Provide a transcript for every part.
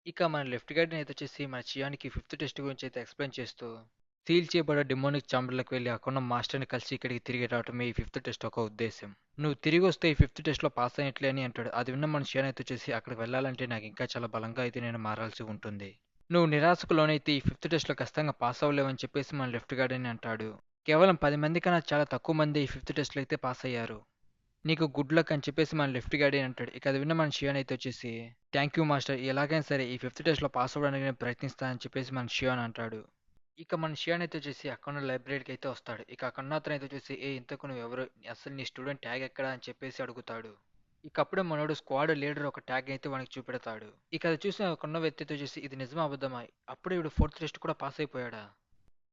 ఇక మన లెఫ్ట్ గైడ్‌ని అయితే వచ్చేసి మన చియాన్‌కి ఫిఫ్త్ టెస్ట్ గురించి అయితే ఎక్స్‌ప్లెయిన్ చేస్తూ, సీల్ చేయబడ్డ డెమోనిక్ ఛాంబర్‌లోకి వెళ్లి అక్కడున్న మాస్టర్‌ని కలిసి ఇక్కడికి తిరిగి రావటమే ఈ ఫిఫ్త్ టెస్ట్ యొక్క ఉద్దేశ్యం. నువ్వు తిరిగొస్తే ఈ ఫిఫ్త్ టెస్ట్‌లో పాస్ అయినట్లే అని అంటాడు. అది విన్న మన చియాన్ అయితే వచ్చేసి అక్కడికి వెళ్ళాలంటే నాకు ఇంకా చాలా బలంగా అయితే నేను మారాల్సి ఉంటుంది. నువ్వు నిరాశకు లోనైతే ఈ ఫిఫ్త్ టెస్ట్‌లో ఖచ్చితంగా పాస్ అవ్వలేవని చెప్పేసి మన లెఫ్ట్ గార్డ్ అని అంటాడు. కేవలం 10 మంది కన్నా చాలా తక్కువ మందే ఈ ఫిఫ్త్ టెస్ట్‌లో అయితే పాస్ అయ్యారు. నీకు గుడ్ లక్ అని చెప్పేసి మన లెఫ్ట్ గార్డే అంటాడు. ఇక అది విన్న మన షియాన్ అయితే వచ్చేసి థ్యాంక్ యూ మాస్టర్, ఎలాగైనా సరే ఈ ఫిఫ్త్ టెస్ట్లో పాస్ అవ్వడానికి నేను ప్రయత్నిస్తానని చెప్పేసి మన షియాన్ అంటాడు. ఇక మన షియాన్ అయితే వచ్చేసి అక్కడ లైబ్రరీకి అయితే వస్తాడు. ఇక అక్కడ అతను అయితే వచ్చేసి ఇంతకు నువ్వు ఎవరు, అసలు నీ స్టూడెంట్ ట్యాగ్ ఎక్కడా అని చెప్పేసి అడుగుతాడు. ఇక అప్పుడే మనోడు స్క్వాడ్ లీడర్ ఒక ట్యాగ్ అయితే వానికి చూపెడతాడు. ఇక అది చూసిన కొన్న వ్యక్తి అయితే వచ్చేసి ఇది నిజమా అబద్ధమా, అప్పుడే వీడు ఫోర్త్ టెస్ట్ కూడా పాస్ అయిపోయాడా.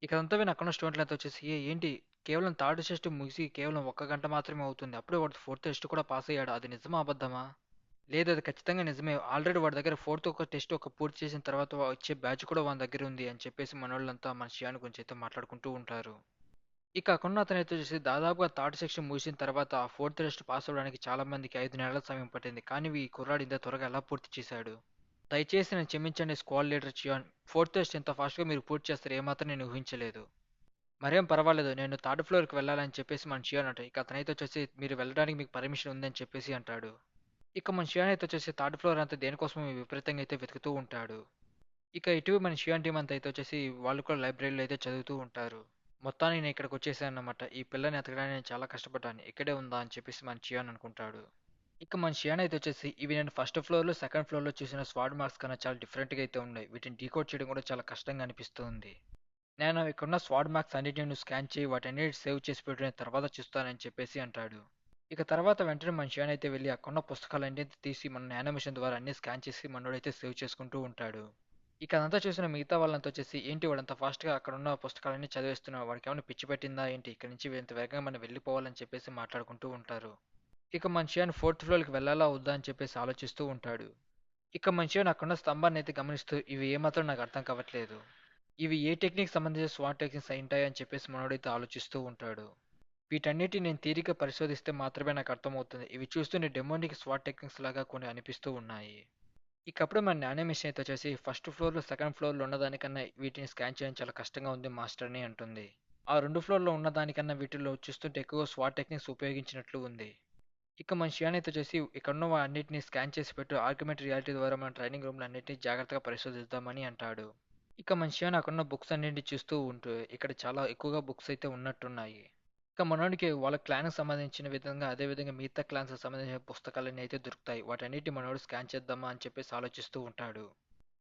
ఇక అదంతా విని అక్కడున్న స్టూడెంట్లంతా వచ్చేసి ఏంటి, కేవలం థర్డ్ టెస్ట్ ముగిసి కేవలం ఒక్క గంట మాత్రమే అవుతుంది, అప్పుడే వాడు ఫోర్త్ టెస్ట్ కూడా పాస్ అయ్యాడు, అది నిజమా అబద్ధమా. లేదు, అది ఖచ్చితంగా నిజమే, ఆల్రెడీ వాడి దగ్గర ఫోర్త్ ఒక టెస్ట్ ఒక పూర్తి చేసిన తర్వాత వచ్చే బ్యాచ్ కూడా వాని దగ్గర ఉంది అని చెప్పేసి మనోళ్ళంతా మన షియాన్ గురించి అయితే మాట్లాడుకుంటూ ఉంటారు. ఇక అక్కడున్న అతను అయితే వచ్చేసి దాదాపుగా థర్డ్ సెక్షన్ ముగిసిన తర్వాత ఫోర్త్ టెస్ట్ పాస్ అవ్వడానికి చాలా మందికి 5 నెలల సమయం పట్టింది, కానీ ఈ కుర్రాడు ఇంత త్వరగా ఎలా పూర్తి చేశాడు. దయచేసి నన్ను క్షమించండి squad leader Chiyaan, fourth test ఇంత ఫాస్ట్గా మీరు పూర్తి చేస్తారు ఏమాత్రం నేను ఊహించలేదు. మరేం పర్వాలేదు, నేను థర్డ్ ఫ్లోర్‌కి వెళ్ళాలని చెప్పేసి మన షియాన్ అంటాడు. ఇక అతనైతే వచ్చేసి మీరు వెళ్ళడానికి మీకు పర్మిషన్ ఉందని చెప్పేసి అంటాడు. ఇక మన షియాన్ అయితే వచ్చేసి థర్డ్ ఫ్లోర్ అంతా దేనికోసం విపరీతంగా అయితే వెతుకుతూ ఉంటాడు. ఇక ఇటు మన షియాన్ టీమ్ అంతా అయితే వచ్చేసి వాళ్ళు కూడా లైబ్రరీలో అయితే చదువుతూ ఉంటారు. మొత్తానికి నేను ఇక్కడికి వచ్చేసానన్నమాట. ఈ పిల్లని ఎతకడానికి నేను చాలా కష్టపడ్డాను. ఇక్కడే ఉందా అని చెప్పేసి మన షియాన్ అనుకుంటాడు. ఇక మన షియాన్ అయితే వచ్చేసి ఇవి నేను ఫస్ట్ ఫ్లోర్‌లో, సెకండ్ ఫ్లోర్‌లో చూసిన స్వాడ్ మార్క్స్ కన్నా చాలా డిఫరెంట్‌గా అయితే ఉన్నాయి. వీటిని డీకోడ్ చేయడం కూడా చాలా కష్టంగా అనిపిస్తుంది. నేను ఇక్కడున్న స్వాడ్ మార్క్స్ అన్నిటిని నువ్వు స్కాన్ చేయి, వాటన్నిటి సేవ్ చేసి పెట్టు, నేను తర్వాత చూస్తానని చెప్పేసి అంటాడు. ఇక తర్వాత వెంటనే మన షియాన్ అయితే వెళ్ళి అక్కడున్న పుస్తకాలన్నీ తీసి మన యానిమేషన్ ద్వారా అన్ని స్కాన్ చేసి మనోడైతే సేవ్ చేసుకుంటూ ఉంటాడు. ఇక అదంతా చూసిన మిగతా వాళ్ళంతా వచ్చేసి ఏంటి వాడంత ఫాస్ట్‌గా అక్కడున్న పుస్తకాలన్నీ చదివేస్తున్నాడు, వాడికేమైనా పిచ్చి పట్టిందా ఏంటి, ఇక్కడి నుంచి ఇంత వేగంగా మనం వెళ్ళిపోవాలని చెప్పేసి మాట్లాడుకుంటూ ఉంటారు. ఇక మన షియాన్ ఫోర్త్ ఫ్లోర్‌కి వెళ్ళాలా వద్దా అని చెప్పేసి ఆలోచిస్తూ ఉంటాడు. ఇక మన షియాన్ అక్కడున్న స్తంభాన్ని అయితే గమనిస్తూ ఇవి ఏమాత్రం నాకు అర్థం కావట్లేదు, ఇవి ఏ టెక్నిక్ సంబంధించిన స్వాట్ టెక్నిక్స్ అయింటాయి అని చెప్పేసి మనోడైతే ఆలోచిస్తూ ఉంటాడు. వీటన్నిటిని నేను తీరిక పరిశోధిస్తే మాత్రమే నాకు అర్థమవుతుంది, ఇవి చూస్తూనే డెమోనిక్ స్వాట్ టెక్నిక్స్ లాగా కొన్ని అనిపిస్తూ ఉన్నాయి. ఇక అప్పుడే మన యానిమేషన్ అయితే వచ్చేసి ఫస్ట్ ఫ్లోర్లో, సెకండ్ ఫ్లోర్లో ఉన్నదానికన్నా వీటిని స్కాన్ చేయడం చాలా కష్టంగా ఉంది మాస్టర్ అని అంటుంది. ఆ రెండు ఫ్లోర్లో ఉన్నదానికన్నా వీటిలో చూస్తుంటే ఎక్కువ స్వాట్ టెక్నిక్స్ ఉపయోగించినట్లు ఉంది. ఇక మన షియాన్ అయితే వచ్చేసి ఇక్కడున్న అన్నిటిని స్కాన్ చేసి పెట్టు, ఆర్గ్యుమెంట్ రియాలిటీ ద్వారా మన ట్రైనింగ్ రూమ్లో అన్నిటిని జాగ్రత్తగా పరిశోధిద్దామని అంటాడు. ఇక మన షియాన్ అక్కడున్న బుక్స్ అన్నింటిని చూస్తూ ఉంటూ ఇక్కడ చాలా ఎక్కువగా బుక్స్ అయితే ఉన్నట్టున్నాయి. ఇక మనోడికి వాళ్ళ క్లాన్‌కి సంబంధించిన విధంగా అదే విధంగా మిగతా క్లాన్స్‌కి సంబంధించిన పుస్తకాలన్నీ అయితే దొరుకుతాయి. వాటన్నిటిని మనోడు స్కాన్ చేద్దామా అని చెప్పేసి ఆలోచిస్తూ ఉంటాడు.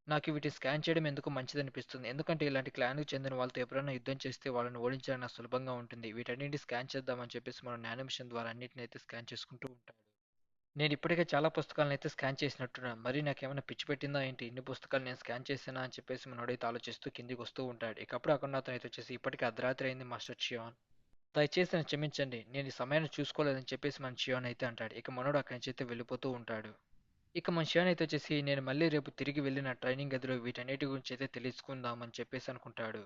నాకు వీటిని స్కాన్ చేయడం ఎందుకో మంచిదనిపిస్తుంది, ఎందుకంటే ఇలాంటి క్లాన్‌కి చెందిన వాళ్ళతో ఎప్పుడైనా యుద్ధం చేస్తే వాళ్ళని ఓడించడం నాకు సులభంగా ఉంటుంది. వీటన్నిటిని స్కాన్ చేద్దామని చెప్పేసి మనం యానిమేషన్ ద్వారా అన్నిటిని అయితే స్కాన్ చేసుకుంటూ ఉంటాడు. నేను ఇప్పటికే చాలా పుస్తకాలను అయితే స్కాన్ చేసినట్టున్నాను, మరి నాకేమైనా పిచ్చి పెట్టిందా ఏంటి, ఇన్ని పుస్తకాలు నేను స్కాన్ చేశానా అని చెప్పేసి మనోడైతే ఆలోచిస్తూ కిందికి వస్తూ ఉంటాడు. ఇక అప్పుడు అక్కడ అతను అయితే వచ్చేసి ఇప్పటికే అర్ధరాత్రి అయింది మాస్టర్ చియాన్, దయచేసి నన్ను క్షమించండి, నేను ఈ సమయాన్ని చూసుకోలేదని చెప్పేసి మన షియాన్ అయితే అంటాడు. ఇక మనోడు అక్కడి నుంచి అయితే వెళ్ళిపోతూ ఉంటాడు. ఇక మన షియాన్ అయితే వచ్చేసి నేను మళ్ళీ రేపు తిరిగి వెళ్ళి నా ట్రైనింగ్ గదిలో వీటన్నిటి గురించి అయితే తెలుసుకుందాం అని చెప్పేసి అనుకుంటాడు.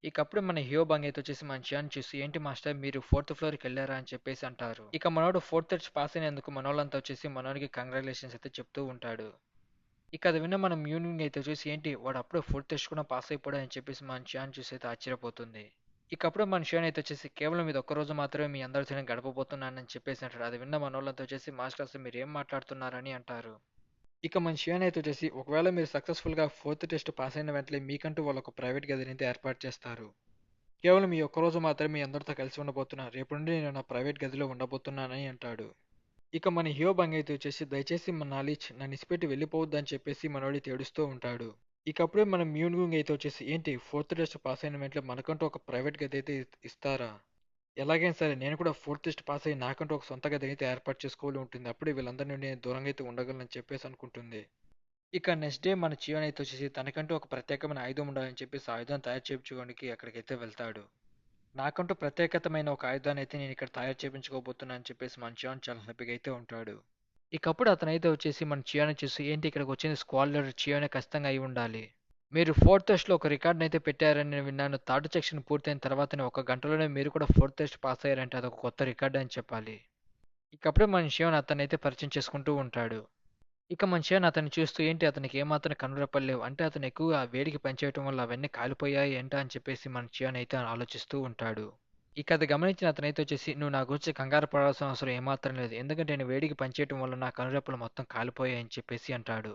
ఇక అప్పుడే మన హియో బంగ్ అయితే వచ్చేసి మన షియాన్ చూసి ఏంటి మాస్టర్ మీరు ఫోర్త్ ఫ్లోర్కి వెళ్ళారా అని చెప్పేసి అంటారు. ఇక మనోడు ఫోర్త్ టెస్ట్ పాస్ అయినందుకు మనోళ్ళంతా వచ్చేసి మనోడికి కంగ్రాచులేషన్స్ అయితే చెప్తూ ఉంటాడు. ఇక అది విన్న మనం యూనింగ్ అయితే చూసి ఏంటి వాడు అప్పుడే ఫోర్త్ టెస్ట్ కూడా పాస్ అయిపోయాడు అని చెప్పేసి మన షియాన్ చూసి అయితే ఆశ్చర్యపోతుంది. ఇక అప్పుడే మన షియాన్ అయితే వచ్చేసి కేవలం ఇది ఒక్క రోజు మాత్రమే మీ అందరితో నేను గడపబోతున్నానని చెప్పేసి అంటాడు. అది విన్న మనోళ్ళంతా వచ్చేసి మాస్టర్ అసలు మీరు ఏం మాట్లాడుతున్నారని అంటారు. ఇక మన షియాన్ అయితే వచ్చేసి ఒకవేళ మీరు సక్సెస్ఫుల్గా ఫోర్త్ టెస్ట్ పాస్ అయిన వెంటనే మీకంటూ వాళ్ళు ఒక ప్రైవేట్ గదిని అయితే ఏర్పాటు చేస్తారు. కేవలం ఈ ఒక్క రోజు మాత్రమే మీ అందరితో కలిసి ఉండబోతున్నా, రేపు నుండి నేను నా ప్రైవేట్ గదిలో ఉండబోతున్నానని అంటాడు. ఇక మన హియో బంగ్ అయితే వచ్చేసి దయచేసి మన నాలెడ్జ్ నన్ను ఇసిపెట్టి వెళ్ళిపోవద్దని చెప్పేసి మనోడి ఏడుస్తూ ఉంటాడు. ఇక అప్పుడే మన మ్యూన్గుంగ్ అయితే వచ్చేసి ఏంటి ఫోర్త్ టెస్ట్ పాస్ అయిన వెంటనే మనకంటూ ఒక ప్రైవేట్ గది అయితే ఇస్తారా, ఎలాగైనా సరే నేను కూడా ఫోర్త్ టెస్ట్ పాస్ అయ్యి నాకంటూ ఒక సొంత గది అయితే ఏర్పాటు చేసుకోవాలి ఉంటుంది, అప్పుడే వీళ్ళందరి నుండి నేను దూరంగా అయితే ఉండగలను చెప్పేసి అనుకుంటుంది. ఇక నెక్స్ట్ డే మన చియోన్ అయితే వచ్చేసి తనకంటూ ఒక ప్రత్యేకమైన ఆయుధం ఉండాలని చెప్పేసి ఆ ఆయుధం తయారు చేయించుకోవడానికి అక్కడికైతే వెళ్తాడు. నాకంటూ ప్రత్యేకతమైన ఒక ఆయుధాన్ని అయితే నేను ఇక్కడ తయారు చేయించుకోబోతున్నా అని చెప్పేసి మన చియాన్ చాలా హ్యాపీగా అయితే ఉంటాడు. ఇకప్పుడు అతనైతే వచ్చేసి మన చియాని చూసి ఏంటి ఇక్కడికి వచ్చింది స్క్వాడ్ లీడర్ చియానే ఖచ్చితంగా అయి ఉండాలి. మీరు ఫోర్త్ టెస్ట్లో ఒక రికార్డ్ని అయితే పెట్టారని నేను విన్నాను, థర్డ్ సెక్షన్ పూర్తయిన తర్వాతనే ఒక గంటలోనే మీరు కూడా ఫోర్త్ టెస్ట్ పాస్ అయ్యారంటే అదొక కొత్త రికార్డ్ అని చెప్పాలి. ఇకప్పుడే మన చియాన్ అతనైతే పరిచయం చేసుకుంటూ ఉంటాడు. ఇక మన షియాన్ అతన్ని చూస్తూ ఏంటి అతనికి ఏమాత్రం కనురెప్పలు లేవు. అంటే అతను ఎక్కువగా వేడికి పనిచేయటం వల్ల అవన్నీ కాలిపోయాయి ఏంటా అని చెప్పేసి మన షియాన్ అయితే ఆలోచిస్తూ ఉంటాడు. ఇక అది గమనించిన అతనైతే వచ్చేసి నువ్వు నా గురించి కంగారు పడాల్సిన అవసరం ఏమాత్రం లేదు. ఎందుకంటే నేను వేడికి పనిచేయటం వల్ల నా కనురెప్పలు మొత్తం కాలిపోయాయి అని చెప్పేసి అంటాడు.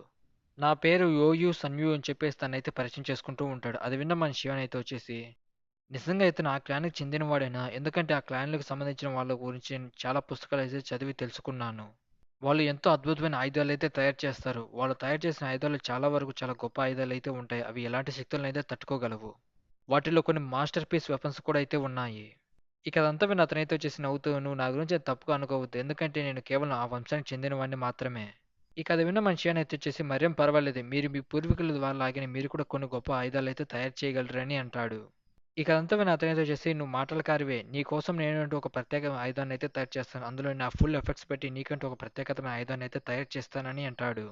నా పేరు యోయు సన్యు అని చెప్పేసి తనైతే పరిచయం చేసుకుంటూ ఉంటాడు. అది విన్న మన శివన్ అయితే వచ్చేసి నిజంగా ఇతను ఆ క్లాన్‌కి చెందినవాడేనా? ఎందుకంటే ఆ క్లాన్‌లకు సంబంధించిన వాళ్ళ గురించి నేను చాలా పుస్తకాలైతే చదివి తెలుసుకున్నాను. వాళ్ళు ఎంతో అద్భుతమైన ఆయుధాలైతే తయారు చేస్తారు. వాళ్ళు తయారు చేసిన ఆయుధాలు చాలా వరకు చాలా గొప్ప ఆయుధాలైతే ఉంటాయి. అవి ఎలాంటి శక్తులనైతే తట్టుకోగలవు. వాటిలో కొన్ని మాస్టర్ పీస్ వెపన్స్ కూడా అయితే ఉన్నాయి. ఇక అదంతా విన్న అతనైతే వచ్చేసి నవ్వుతూ "నువ్వు నా గురించి తప్పుగా అనుకోవద్దు. ఎందుకంటే నేను కేవలం ఆ వంశానికి చెందినవాడిని మాత్రమే." ఇక అది విన్న మన షియాన్ అయితే వచ్చేసి మరేం పర్వాలేదు. మీరు మీ పూర్వీకుల లాగానే మీరు కూడా కొన్ని గొప్ప ఆయుధాలైతే తయారు చేయగలరని అంటాడు. ఇక అదంతా విన్న అతనైతే వచ్చేసి "నువ్వు మాటలకారివే. నీకోసం నేనంటూ ఒక ప్రత్యేక ఆయుధాన్నయితే తయారు చేస్తాను. అందులో నా ఫుల్ ఎఫర్ట్స్ పెట్టి నీకంటూ ఒక ప్రత్యేకమైన ఆయుధాన్నయితే తయారు చేస్తానని" అంటాడు.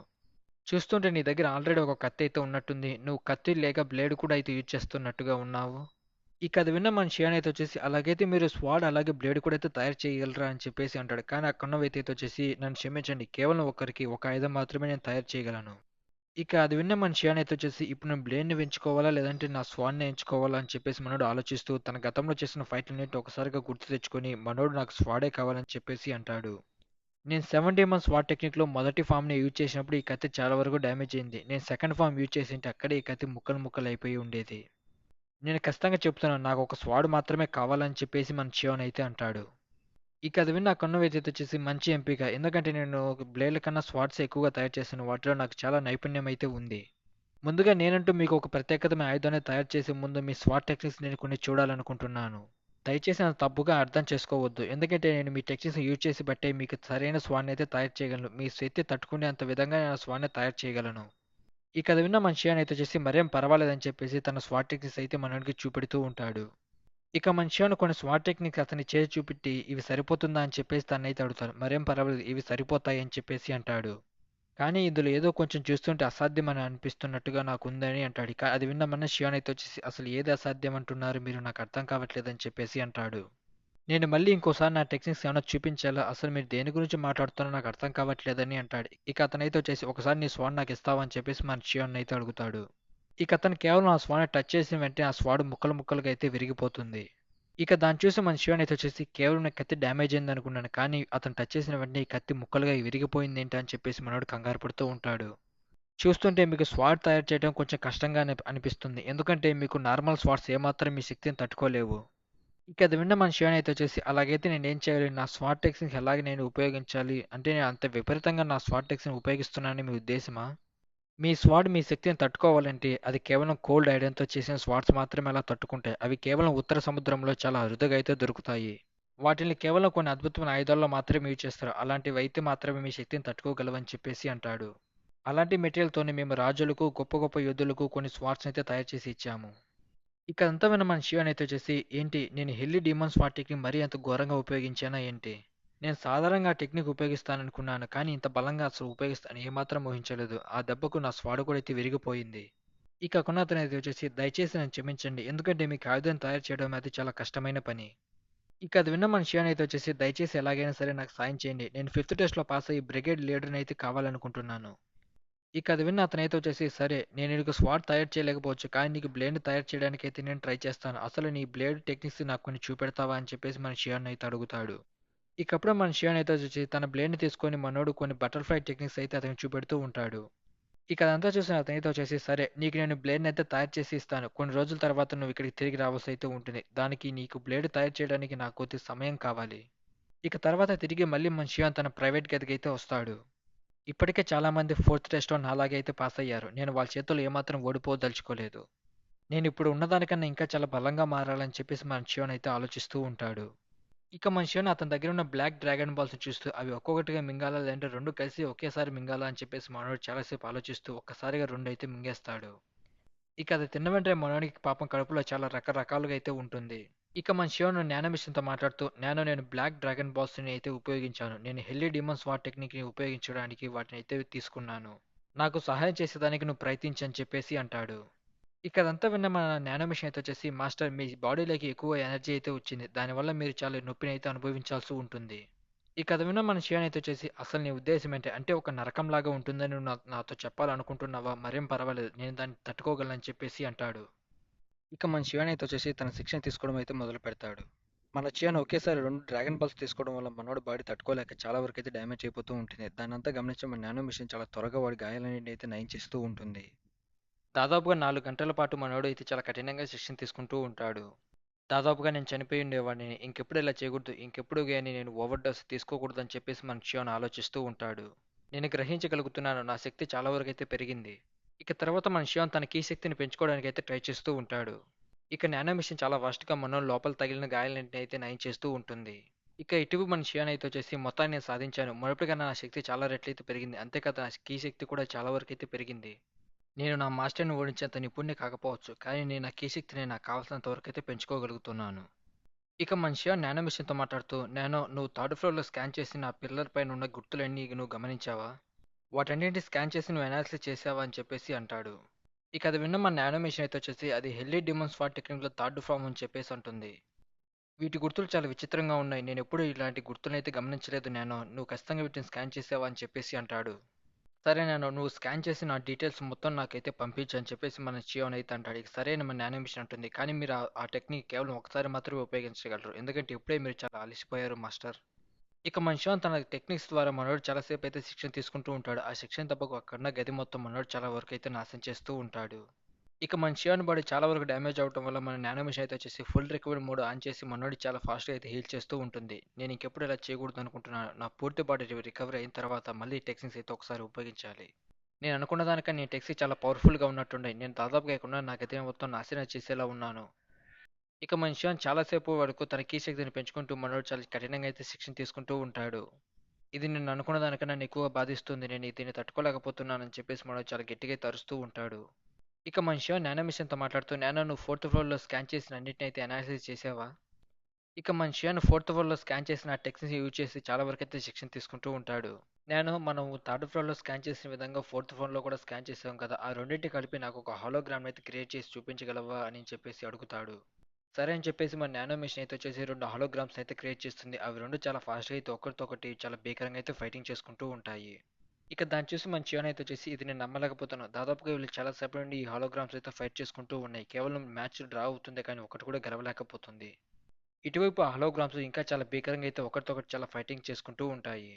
చూస్తుంటే నీ దగ్గర ఆల్రెడీ ఒక కత్తి అయితే ఉన్నట్టుంది. నువ్వు కత్తి లేక బ్లేడ్ కూడా అయితే యూజ్ చేస్తున్నట్టుగా ఉన్నావు. ఇక అది విన్న మన షియాన్ అయితే వచ్చేసి అలాగైతే మీరు స్వాడ్ అలాగే బ్లేడ్ కూడా అయితే తయారు చేయగలరా అని చెప్పేసి అంటాడు. కానీ అక్కడున్న వ్యక్తి అయితే వచ్చేసి నన్ను క్షమించండి. కేవలం ఒకరికి ఒక ఆయుధం మాత్రమే నేను తయారు చేయగలను. ఇక అది విన్న మన షియాన్ అయితే వచ్చేసి ఇప్పుడు నేను బ్లేడ్‌ని ఎంచుకోవాలా? లేదంటే నా స్వాడ్‌ని ఎంచుకోవాలా? అని చెప్పేసి మనోడు ఆలోచిస్తూ తన గతంలో చేసిన ఫైట్‌లన్నిటిని ఒకసారిగా గుర్తు తెచ్చుకొని మనోడు నాకు స్వాడే కావాలని చెప్పేసి అంటాడు. నేను 7 డేమన్ స్వాడ్ టెక్నిక్‌లో మొదటి ఫార్మ్‌ని యూజ్ చేసినప్పుడు ఈ కత్తి చాలా వరకు డ్యామేజ్ అయింది. నేను సెకండ్ ఫార్మ్ యూజ్ చేసుంటే అక్కడే ఈ కత్తి ముక్కలు ముక్కలు అయిపోయి ఉండేది. నేను ఖచ్చితంగా చెప్తున్నాను. నాకొక స్వాడ్ మాత్రమే కావాలని చెప్పేసి మన చియాన్ అయితే అంటాడు. ఇక అది విన్న ఆ కన్ను వ్యక్తి వచ్చేసి మంచి ఎంపిక. ఎందుకంటే నేను బ్లేడ్ల కన్నా స్వాడ్సే ఎక్కువగా తయారు చేశాను. వాటిలో నాకు చాలా నైపుణ్యం అయితే ఉంది. ముందుగా నేనంటూ మీకు ఒక ప్రత్యేకమైన ఆయుధాన్ని తయారు చేసే ముందు మీ స్వాట్ టెక్నిక్స్ నేను కొన్ని చూడాలనుకుంటున్నాను. దయచేసి నన్ను తప్పుగా అర్థం చేసుకోవద్దు. ఎందుకంటే నేను మీ టెక్నిక్స్‌ని యూజ్ చేసి బట్టే మీకు సరైన స్వాడ్‌ని అయితే తయారు చేయగలను. మీ శక్తి తట్టుకునేంత విధంగా నేను ఆ స్వాడ్‌ని తయారు చేయగలను. ఇక అది విన్న మన షియాన్ అయితే వచ్చేసి మరేం పర్వాలేదని చెప్పేసి తన స్వాట్ టెక్నిక్స్ అయితే మనోడికి చూపెడుతూ ఉంటాడు. ఇక మన షియాన్ కొన్ని స్వాట్ టెక్నిక్స్ అతని చేసి చూపెట్టి ఇవి సరిపోతుందా అని చెప్పేసి తనైతే అడుగుతాడు. మరేం పర్వాలేదు ఇవి సరిపోతాయి అని చెప్పేసి అంటాడు. కానీ ఇందులో ఏదో కొంచెం చూస్తుంటే అసాధ్యమని అనిపిస్తున్నట్టుగా నాకుందని అంటాడు. ఇక అది విన్న మన షియాన్ అయితే వచ్చేసి అసలు ఏది అసాధ్యం అంటున్నారు మీరు నాకు అర్థం కావట్లేదని చెప్పేసి అంటాడు. నేను మళ్ళీ ఇంకోసారి నా టెక్నిక్స్ ఏమైనా చూపించాలా? అసలు మీరు దేని గురించి మాట్లాడుతున్నారో నాకు అర్థం కావట్లేదని అంటాడు. ఇక అతనైతే వచ్చేసి ఒకసారి నీ స్వాడ్ నాకు ఇస్తావా అని చెప్పేసి మన షియాన్ అయితే అడుగుతాడు. ఇక అతను కేవలం ఆ స్వాడ్‌ని టచ్ చేసిన వెంటనే ఆ స్వాడ్ ముక్కలు ముక్కలుగా అయితే విరిగిపోతుంది. ఇక దాన్ని చూసి మన శివాని అయితే వచ్చేసి కేవలం నా కత్తి డ్యామేజ్ అయింది అనుకున్నాను. కానీ అతను టచ్ చేసిన వెంటనే ఈ కత్తి ముక్కలుగా విరిగిపోయిందేంటి అని చెప్పేసి మనోడు కంగారు పడుతూ ఉంటాడు. చూస్తుంటే మీకు స్వాడ్ తయారు చేయడం కొంచెం కష్టంగా అనిపిస్తుంది. ఎందుకంటే మీకు నార్మల్ స్వాడ్స్ ఏమాత్రం మీ శక్తిని తట్టుకోలేవు. ఇక అది విన్న మన శివాని అయితే వచ్చేసి అలాగైతే నేనేం చేయాలి? నా స్వాడ్ టెక్నిక్స్ ఎలాగ నేను ఉపయోగించాలి? అంటే నేను అంత విపరీతంగా నా స్వాడ్ టెక్నిక్స్‌ని ఉపయోగిస్తున్నానని మీ ఉద్దేశమా? మీ స్వాడ్ మీ శక్తిని తట్టుకోవాలంటే అది కేవలం కోల్డ్ ఐరన్‌తో చేసిన స్వాడ్స్ మాత్రమే అలా తట్టుకుంటాయి. అవి కేవలం ఉత్తర సముద్రంలో చాలా అరుదుగా అయితే దొరుకుతాయి. వాటిని కేవలం కొన్ని అద్భుతమైన ఆయుధాల్లో మాత్రమే యూజ్ చేస్తారు. అలాంటివి అయితే మాత్రమే మీ శక్తిని తట్టుకోగలవని చెప్పేసి అంటాడు. అలాంటి మెటీరియల్‌తోనే మేము రాజులకు, గొప్ప గొప్ప యోధులకు కొన్ని స్వాడ్స్‌ని అయితే తయారు చేసి ఇచ్చాము. ఇక అంతా విన్న మన శివన్ అయితే వచ్చేసి ఏంటి నేను హెల్లీ డీమన్ స్వాడ్ టెక్నిక్ మరీ అంత ఘోరంగా ఉపయోగించానా ఏంటి? నేను సాధారణంగా ఆ టెక్నిక్ ఉపయోగిస్తాననుకున్నాను. కానీ ఇంత బలంగా అసలు ఉపయోగిస్తానని ఏమాత్రం ఊహించలేదు. ఆ దెబ్బకు నా స్వాడ్ కూడా అయితే విరిగిపోయింది. ఇక కొనతనైతే వచ్చేసి దయచేసి నన్ను క్షమించండి. ఎందుకంటే మీకు ఆయుధం తయారు చేయడం అది చాలా కష్టమైన పని. ఇక అది విన్న మన షియాన్ అయితే వచ్చేసి దయచేసి ఎలాగైనా సరే నాకు సాయం చేయండి. నేను ఫిఫ్త్ టెస్ట్‌లో పాస్ అయ్యి బ్రిగేడ్ లీడర్‌ని అయితే కావాలనుకుంటున్నాను. ఇక అది విన్న అతనైతే వచ్చేసి సరే నేను నీకు స్వాడ్ తయారు చేయలేకపోవచ్చు. కానీ నీకు బ్లేడ్‌ని తయారు చేయడానికైతే నేను ట్రై చేస్తాను. అసలు నీ బ్లేడ్ టెక్నిక్స్ నాకు కొన్ని చూపెడతావా అని చెప్పేసి మన షియాన్ అయితే అడుగుతాడు. ఇకప్పుడు మన షియాన్ అయితే వచ్చేసి తన బ్లేడ్‌ని తీసుకొని మనోడు కొన్ని బటర్‌ఫ్లై టెక్నిక్స్ అయితే అతనికి చూపెడుతూ ఉంటాడు. ఇక అదంతా చూసిన అతనైతే వచ్చేసి సరే నీకు నేను బ్లేడ్‌ని అయితే తయారు చేసి ఇస్తాను. కొన్ని రోజుల తర్వాత నువ్వు ఇక్కడికి తిరిగి రావాల్సి అయితే ఉంటుంది. దానికి నీకు బ్లేడ్ తయారు చేయడానికి నాకు కొద్దిగా సమయం కావాలి. ఇక తర్వాత తిరిగి మళ్ళీ మన షియాన్ తన ప్రైవేట్ గదికైతే వస్తాడు. ఇప్పటికే చాలామంది ఫోర్త్ టెస్ట్‌లో నాలాగే అయితే పాస్ అయ్యారు. నేను వాళ్ళ చేతుల్లో ఏమాత్రం ఓడిపోదలుచుకోలేదు. నేను ఇప్పుడు ఉన్నదానికన్నా ఇంకా చాలా బలంగా మారాలని చెప్పేసి మన షియాన్ అయితే ఆలోచిస్తూ ఉంటాడు. ఇక మన శివన్ అతని దగ్గర ఉన్న బ్లాక్ డ్రాగన్ బాల్స్‌ని చూస్తూ అవి ఒక్కొక్కటిగా మింగాలా? లేదంటే 2 కలిసి ఒకేసారి మింగాలా? అని చెప్పేసి మనోడు చాలా సేపు ఆలోచిస్తూ ఒక్కసారిగా 2 అయితే మింగేస్తాడు. ఇక అది తిన్న వెంటనే మనోడికి పాపం కడుపులో చాలా రకరకాలుగా అయితే ఉంటుంది. ఇక మన శివన్ నానో మిషన్‌తో మాట్లాడుతూ నేను బ్లాక్ డ్రాగన్ బాల్స్‌ని అయితే ఉపయోగించాను. నేను హెల్లీ డీమన్ స్వాట్ టెక్నిక్‌ని ఉపయోగించడానికి వాటిని అయితే తీసుకున్నాను. నాకు సహాయం చేసేదానికి నువ్వు ప్రయత్నించు అని చెప్పేసి అంటాడు. ఇక అదంతా విన్న మన నానో మిషన్ అయితే వచ్చేసి మాస్టర్ మీ బాడీలోకి ఎక్కువ ఎనర్జీ అయితే వచ్చింది. దానివల్ల మీరు చాలా నొప్పిని అయితే అనుభవించాల్సి ఉంటుంది. ఈ కథ విన్న మన షియాన్ అయితే వచ్చేసి, "అసలు నీ ఉద్దేశ్యం ఏంటి? అంటే ఒక నరకంలాగా ఉంటుందని నువ్వు నాతో చెప్పాలనుకుంటున్నావా? మరేం పర్వాలేదు. నేను దాన్ని తట్టుకోగలను" అని చెప్పేసి అంటాడు. ఇక మన షియాన్ అయితే వచ్చేసి తన శిక్షణ తీసుకోవడం అయితే మొదలుపెడతాడు. మన చియాన్ ఒకేసారి 2 డ్రాగన్ బాల్స్ తీసుకోవడం వల్ల మనోడి బాడీ తట్టుకోలేక చాలా వరకైతే డ్యామేజ్ అయిపోతూ ఉంటుంది. దాన్నంతా గమనించి మన నానో మిషన్ చాలా త్వరగా వాడి గాయాలన్నిటిని అయితే నయం చేస్తూ ఉంటుంది. దాదాపుగా 4 గంటల పాటు మనోడు అయితే చాలా కఠినంగా శిక్షణ తీసుకుంటూ ఉంటాడు. దాదాపుగా నేను చనిపోయి ఉండేవాడిని. ఇంకెప్పుడు ఇలా చేయకూడదు. ఇంకెప్పుడు గాని నేను ఓవర్ డోస్ తీసుకోకూడదని చెప్పేసి మన షియాన్ ఆలోచిస్తూ ఉంటాడు. నేను గ్రహించగలుగుతున్నాను. నా శక్తి చాలా వరకైతే పెరిగింది. ఇక తర్వాత మన షియాన్ తన కీ శక్తిని పెంచుకోవడానికైతే ట్రై చేస్తూ ఉంటాడు. ఇక నానో మిషన్ చాలా ఫాస్ట్‌గా మనోడి లోపల తగిలిన గాయాలన్నిటిని అయితే నయం చేస్తూ ఉంటుంది. ఇక ఇటువి మన షియాన్ అయితే వచ్చేసి మొత్తాన్ని నేను సాధించాను. మునుపటికన్నా నా శక్తి చాలా రెట్లయితే పెరిగింది. అంతేకాదు నా కీ శక్తి కూడా చాలా వరకైతే పెరిగింది. నేను నా మాస్టర్‌ని ఓడించేంత నిపుణుడిని కాకపోవచ్చు. కానీ నేను నా కీ శక్తిని నాకు కావాల్సినంత వరకైతే పెంచుకోగలుగుతున్నాను. ఇక మనిషి నానో మిషన్‌తో మాట్లాడుతూ, "నానో, నువ్వు థర్డ్ ఫ్లోర్‌లో స్కాన్ చేసి నా పిల్లర్ పైన ఉన్న గుర్తులన్నీ నువ్వు గమనించావా? వాటన్నిటిని స్కాన్ చేసి నువ్వు అనాలిసిస్ చేశావా?" అని చెప్పేసి అంటాడు. ఇక అది విన్న మన నానో మిషన్ అయితే వచ్చేసి, "అది హెల్లీ డెమన్ స్వాట్ టెక్నిక్‌లో థర్డ్ ఫార్మ్" అని చెప్పేసి అంటుంది. "వీటి గుర్తులు చాలా విచిత్రంగా ఉన్నాయి. నేనెప్పుడూ ఇలాంటి గుర్తులనైతే గమనించలేదు నానో. నువ్వు ఖచ్చితంగా వీటిని స్కాన్ చేశావా?" అని చెప్పేసి అంటాడు. "సరే నానో, నువ్వు స్కాన్ చేసి నా డీటెయిల్స్ మొత్తం నాకైతే పంపించు" అని చెప్పేసి మన చియాన్ అయితే అంటాడు. ఇక సరే అని మన నానో మిషన్ అంటుంది. "కానీ మీరు ఆ టెక్నిక్ కేవలం ఒకసారి మాత్రమే ఉపయోగించగలరు. ఎందుకంటే ఇప్పుడే మీరు చాలా అలసిపోయారు మాస్టర్." ఇక మన్షాన్ తన టెక్నిక్స్ ద్వారా మనోడు చాలా సేపు అయితే శిక్షణ తీసుకుంటూ ఉంటాడు. ఆ శిక్షణ దెబ్బకు అక్కడున్న గది మొత్తం మనోడు చాలా వరకు అయితే నాశనం చేస్తూ ఉంటాడు. ఇక మన షియాన్ బాడీ చాలా వరకు డ్యామేజ్ అవ్వటం వల్ల మన నానో మిషన్ అయితే వచ్చేసి ఫుల్ రికవరీ మోడ్ ఆన్ చేసి మనోడి చాలా ఫాస్ట్‌గా అయితే హీల్ చేస్తూ ఉంటుంది. నేను ఇంకెప్పుడు ఇలా చేయకూడదు అనుకుంటున్నాను. నా పూర్తి బాడీ రికవరీ అయిన తర్వాత మళ్ళీ టెక్నిక్స్ అయితే ఒకసారి ఉపయోగించాలి. నేను అనుకున్న దానికన్నా ఈ టెక్నిక్స్ చాలా పవర్‌ఫుల్‌గా ఉన్నట్టున్నాయి. నేను దాదాపుగా ఇక్కడున్న నా గది మొత్తం నాశనం చేసేలా ఉన్నాను. ఇక మన షియాన్ చాలా సేపు వరకు తన కీ శక్తిని పెంచుకుంటూ మనోడు చాలా కఠినంగా అయితే శిక్షణ తీసుకుంటూ ఉంటాడు. ఇది నేను అనుకున్న దానికన్నా నన్ను ఎక్కువగా బాధిస్తుంది. నేను దీన్ని తట్టుకోలేకపోతున్నానని చెప్పేసి మనోడు చాలా గట్టిగా అయితే అరుస్తూ ఉంటాడు. ఇక మనిషి నానో మిషన్‌తో మాట్లాడుతూ, "నానో, నువ్వు ఫోర్త్ ఫ్లోర్‌లో స్కాన్ చేసిన అన్నిటిని అయితే అనాలిసిస్ చేశావా?" ఇక మనిషి ఫోర్త్ ఫ్లోర్‌లో స్కాన్ చేసిన ఆ టెక్నిక్స్‌ని యూజ్ చేసి చాలా వరకైతే శిక్షణ తీసుకుంటూ ఉంటాడు. "నానో, మనం థర్డ్ ఫ్లోర్‌లో స్కాన్ చేసిన విధంగా ఫోర్త్ ఫ్లోర్‌లో కూడా స్కాన్ చేసాం కదా! ఆ రెండిటిని కలిపి నాకు ఒక హాలోగ్రామ్‌ని అయితే క్రియేట్ చేసి చూపించగలవా?" అని చెప్పేసి అడుగుతాడు. సరే అని చెప్పేసి మన నానో మిషన్ అయితే వచ్చేసి 2 హాలోగ్రామ్స్ అయితే క్రియేట్ చేస్తుంది. అవి 2 చాలా ఫాస్ట్‌గా అయితే ఒకరితో ఒకటి చాలా భీకరంగా అయితే ఫైటింగ్ చేసుకుంటూ ఉంటాయి. ఇక దాన్ని చూసి మన చియాన్ అయితే వచ్చేసి, "ఇది నేను నమ్మలేకపోతున్నాను. దాదాపుగా వీళ్ళు చాలా సేపటి నుండి ఈ హాలోగ్రామ్స్ అయితే ఫైట్ చేసుకుంటూ ఉన్నాయి. కేవలం మ్యాచ్ డ్రా అవుతుంది కానీ ఒకటి కూడా గెలవలేకపోతుంది." ఇటువైపు ఆ హాలోగ్రామ్స్ ఇంకా చాలా భీకరంగా అయితే ఒకరితో ఒకటి చాలా ఫైటింగ్ చేసుకుంటూ ఉంటాయి.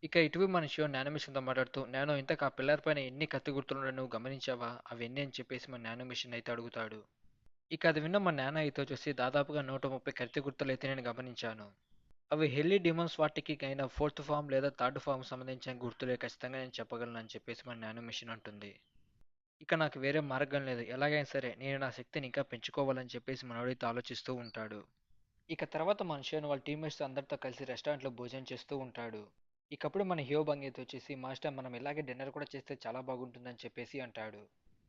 ఇక ఇటువైపు మన షియాన్ నానో మిషన్‌తో మాట్లాడుతూ, "నానో, ఇంతకు ఆ పిల్లర్ పైన ఎన్ని కత్తి గుర్తులున్నాయో నువ్వు గమనించావా? అవి ఎన్ని?" అని చెప్పేసి మన నానో మిషన్ అయితే అడుగుతాడు. ఇక అది విన్న మా నాన్న అయితే వచ్చేసి, "దాదాపుగా 130 కత్తి గుర్తులైతే నేను గమనించాను. అవి హెల్లీ డీమన్స్ వాటికి అయిన ఫోర్త్ ఫార్మ్ లేదా థర్డ్ ఫార్మ్ సంబంధించిన గుర్తులే, ఖచ్చితంగా నేను చెప్పగలను" అని చెప్పేసి మన నానో మిషన్ అంటుంది. ఇక నాకు వేరే మార్గం లేదు. ఎలాగైనా సరే నేను నా శక్తిని ఇంకా పెంచుకోవాలని చెప్పేసి మనోడైతే ఆలోచిస్తూ ఉంటాడు. ఇక తర్వాత మన షేన్ వాళ్ళ టీమ్మేట్స్ అందరితో కలిసి రెస్టారెంట్‌లో భోజనం చేస్తూ ఉంటాడు. ఇకప్పుడు మన హ్యూబంగ్ అయితే వచ్చేసి, "మాస్టర్, మనం ఇలాగే డిన్నర్ కూడా చేస్తే చాలా బాగుంటుందని" చెప్పేసి అంటాడు.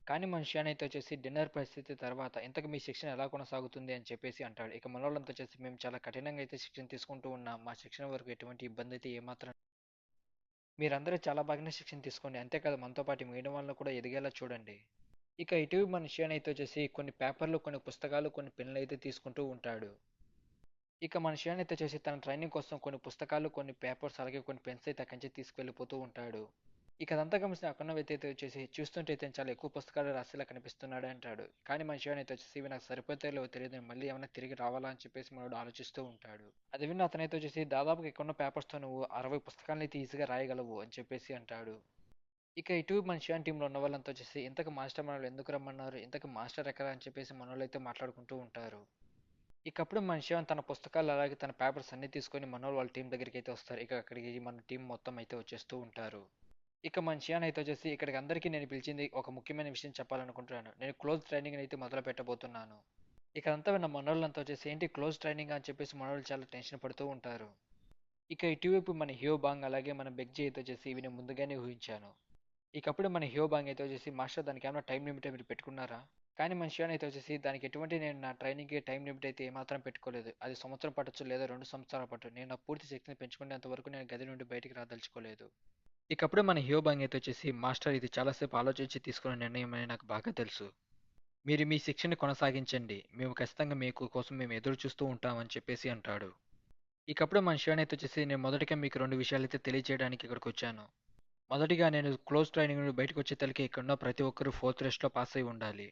కానీ మన షాన్ అయితే వచ్చేసి, "డిన్నర్ పరిస్థితి తర్వాత ఇంతకు మీ శిక్షణ ఎలా కొనసాగుతుంది" అని చెప్పేసి అంటాడు. ఇక మనోళ్ళంతా వచ్చేసి, "మేము చాలా కఠినంగా అయితే శిక్షణ తీసుకుంటూ ఉన్నాం. మా శిక్షణ వరకు ఎటువంటి ఇబ్బంది అయితే ఏమాత్రం, మీరందరూ చాలా బాగానే శిక్షణ తీసుకోండి. అంతేకాదు మనతో పాటు మిగిలిన వాళ్ళని కూడా ఎదిగేలా చూడండి." ఇక ఇటీవల మన షాన్ అయితే వచ్చేసి కొన్ని పేపర్లు, కొన్ని పుస్తకాలు, కొన్ని పెన్నులు అయితే తీసుకుంటూ ఉంటాడు. ఇక మన షాన్ అయితే వచ్చేసి తన ట్రైనింగ్ కోసం కొన్ని పుస్తకాలు, కొన్ని పేపర్స్, అలాగే కొన్ని పెన్స్ అయితే అక్కడి నుంచి తీసుకెళ్ళిపోతూ ఉంటాడు. ఇక అదంతా గమనించిన అక్కడున్న వ్యక్తి అయితే వచ్చేసి, "చూస్తుంటే ఇతను చాలా ఎక్కువ పుస్తకాలు రాసేలా కనిపిస్తున్నాడు" అంటాడు. కానీ మన శివన్ అయితే వచ్చేసి, "ఇవి నాకు సరిపోతాయో లేవో తెలియదు. నేను మళ్ళీ ఏమైనా తిరిగి రావాలా?" అని చెప్పేసి మనోడు ఆలోచిస్తూ ఉంటాడు. అది విన్న అతనైతే వచ్చేసి, "దాదాపుగా ఇక్కడున్న పేపర్స్‌తో నువ్వు 60 పుస్తకాలను అయితే ఈజీగా రాయగలవు" అని చెప్పేసి అంటాడు. ఇక ఇటు మన శివన్ టీంలో ఉన్న వాళ్ళంతా వచ్చేసి, "ఇంతకు మాస్టర్ మనల్ని ఎందుకు రమ్మన్నారు? ఇంతకు మాస్టర్ ఎక్కడ?" అని చెప్పేసి మనోళ్ళైతే మాట్లాడుకుంటూ ఉంటారు. ఇకప్పుడు మన శివన్ తన పుస్తకాలు అలాగే తన పేపర్స్ అన్ని తీసుకొని మనోళ్ళు వాళ్ళ టీం దగ్గరికి అయితే వస్తారు. ఇక అక్కడికి మన టీం మొత్తం అయితే వచ్చేస్తూ ఉంటారు. ఇక మన షియాన్ అయితే వచ్చేసి, "ఇక్కడికి అందరికీ నేను పిలిచింది ఒక ముఖ్యమైన విషయం చెప్పాలనుకుంటున్నాను. నేను క్లోజ్ ట్రైనింగ్ అయితే మొదలు పెట్టబోతున్నాను." ఇక అంతా విన్న మనోళ్ళంతా వచ్చేసి, "ఏంటి క్లోజ్ ట్రైనింగ్ అని చెప్పేసి?" మనోళ్ళు చాలా టెన్షన్ పడుతూ ఉంటారు. ఇక ఇటువైపు మన హ్యో బాంగ్ అలాగే మన బెగ్జీ అయితే వచ్చేసి, "ఇవి నేను ముందుగానే ఊహించాను." ఇకప్పుడు మన హ్యో బాంగ్ అయితే వచ్చేసి, "మాస్టర్, దానికి ఏమైనా టైం లిమిట్ మీరు పెట్టుకున్నారా?" కానీ మన షియాన్ అయితే వచ్చేసి, "దానికి ఎటువంటి నేను నా ట్రైనింగ్‌కి టైం లిమిట్ అయితే ఏమాత్రం పెట్టుకోలేదు. అది సంవత్సరం పట్టొచ్చు లేదా 2 సంవత్సరాలు పట్టు. నేను నా పూర్తి శక్తిని పెంచుకునేంత వరకు నేను గది నుండి బయటికి రాదలుచుకోలేదు." ఇకప్పుడు మన హ్యూబాంగ్ అయితే వచ్చేసి, "మాస్టర్, ఇది చాలాసేపు ఆలోచించి తీసుకున్న నిర్ణయం అని నాకు బాగా తెలుసు. మీరు మీ శిక్షని కొనసాగించండి. మేము ఖచ్చితంగా మీకు కోసం మేము ఎదురు చూస్తూ ఉంటాం" అని చెప్పేసి అంటాడు. ఇకప్పుడు మన షియాన్ అయితే వచ్చేసి నేను మొదటిగా మీకు 2 విషయాలైతే తెలియజేయడానికి ఇక్కడికొచ్చాను. మొదటిగా నేను క్లోజ్ ట్రైనింగ్ నుండి బయటకొచ్చేతలకి ఇక్కడున్న ప్రతి ఒక్కరు ఫోర్త్ టెస్ట్‌లో పాస్ అయ్యి ఉండాలి.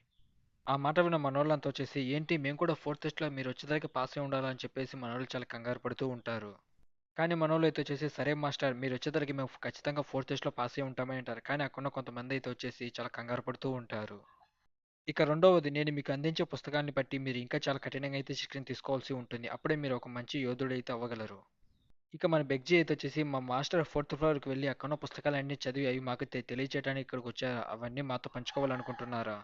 ఆ మాట విన్న మనోళ్ళంతా వచ్చేసి ఏంటి మేము కూడా ఫోర్త్ టెస్ట్‌లో మీరొచ్చేదాకా పాస్ అయ్యి ఉండాలా అని చెప్పేసి మనోళ్ళు చాలా కంగారు పడుతూ ఉంటారు. కానీ మనోళ్ళైతే వచ్చేసి సరే మాస్టర్ మీరొచ్చేతలకి మేము ఖచ్చితంగా ఫోర్త్ టెస్ట్‌లో పాస్ అయ్యి ఉంటామని అంటారు. కానీ అక్కడున్న కొంతమందైతే వచ్చేసి చాలా కంగారు పడుతూ ఉంటారు. ఇక రెండవది నేను మీకు అందించే పుస్తకాన్ని బట్టి మీరు ఇంకా చాలా కఠినంగా అయితే శిక్షణ తీసుకోవాల్సి ఉంటుంది. అప్పుడే మీరు ఒక మంచి యోధుడైతే అవ్వగలరు. ఇక మన బెగ్జీ అయితే వచ్చేసి మా మాస్టర్ ఫోర్త్ ఫ్లోర్‌కి వెళ్లి అక్కడున్న పుస్తకాలన్నీ చదివి అవి మాకు తెలియచేయడానికి ఇక్కడికొచ్చారు. అవన్నీ మాతో పంచుకోవాలనుకుంటున్నారా?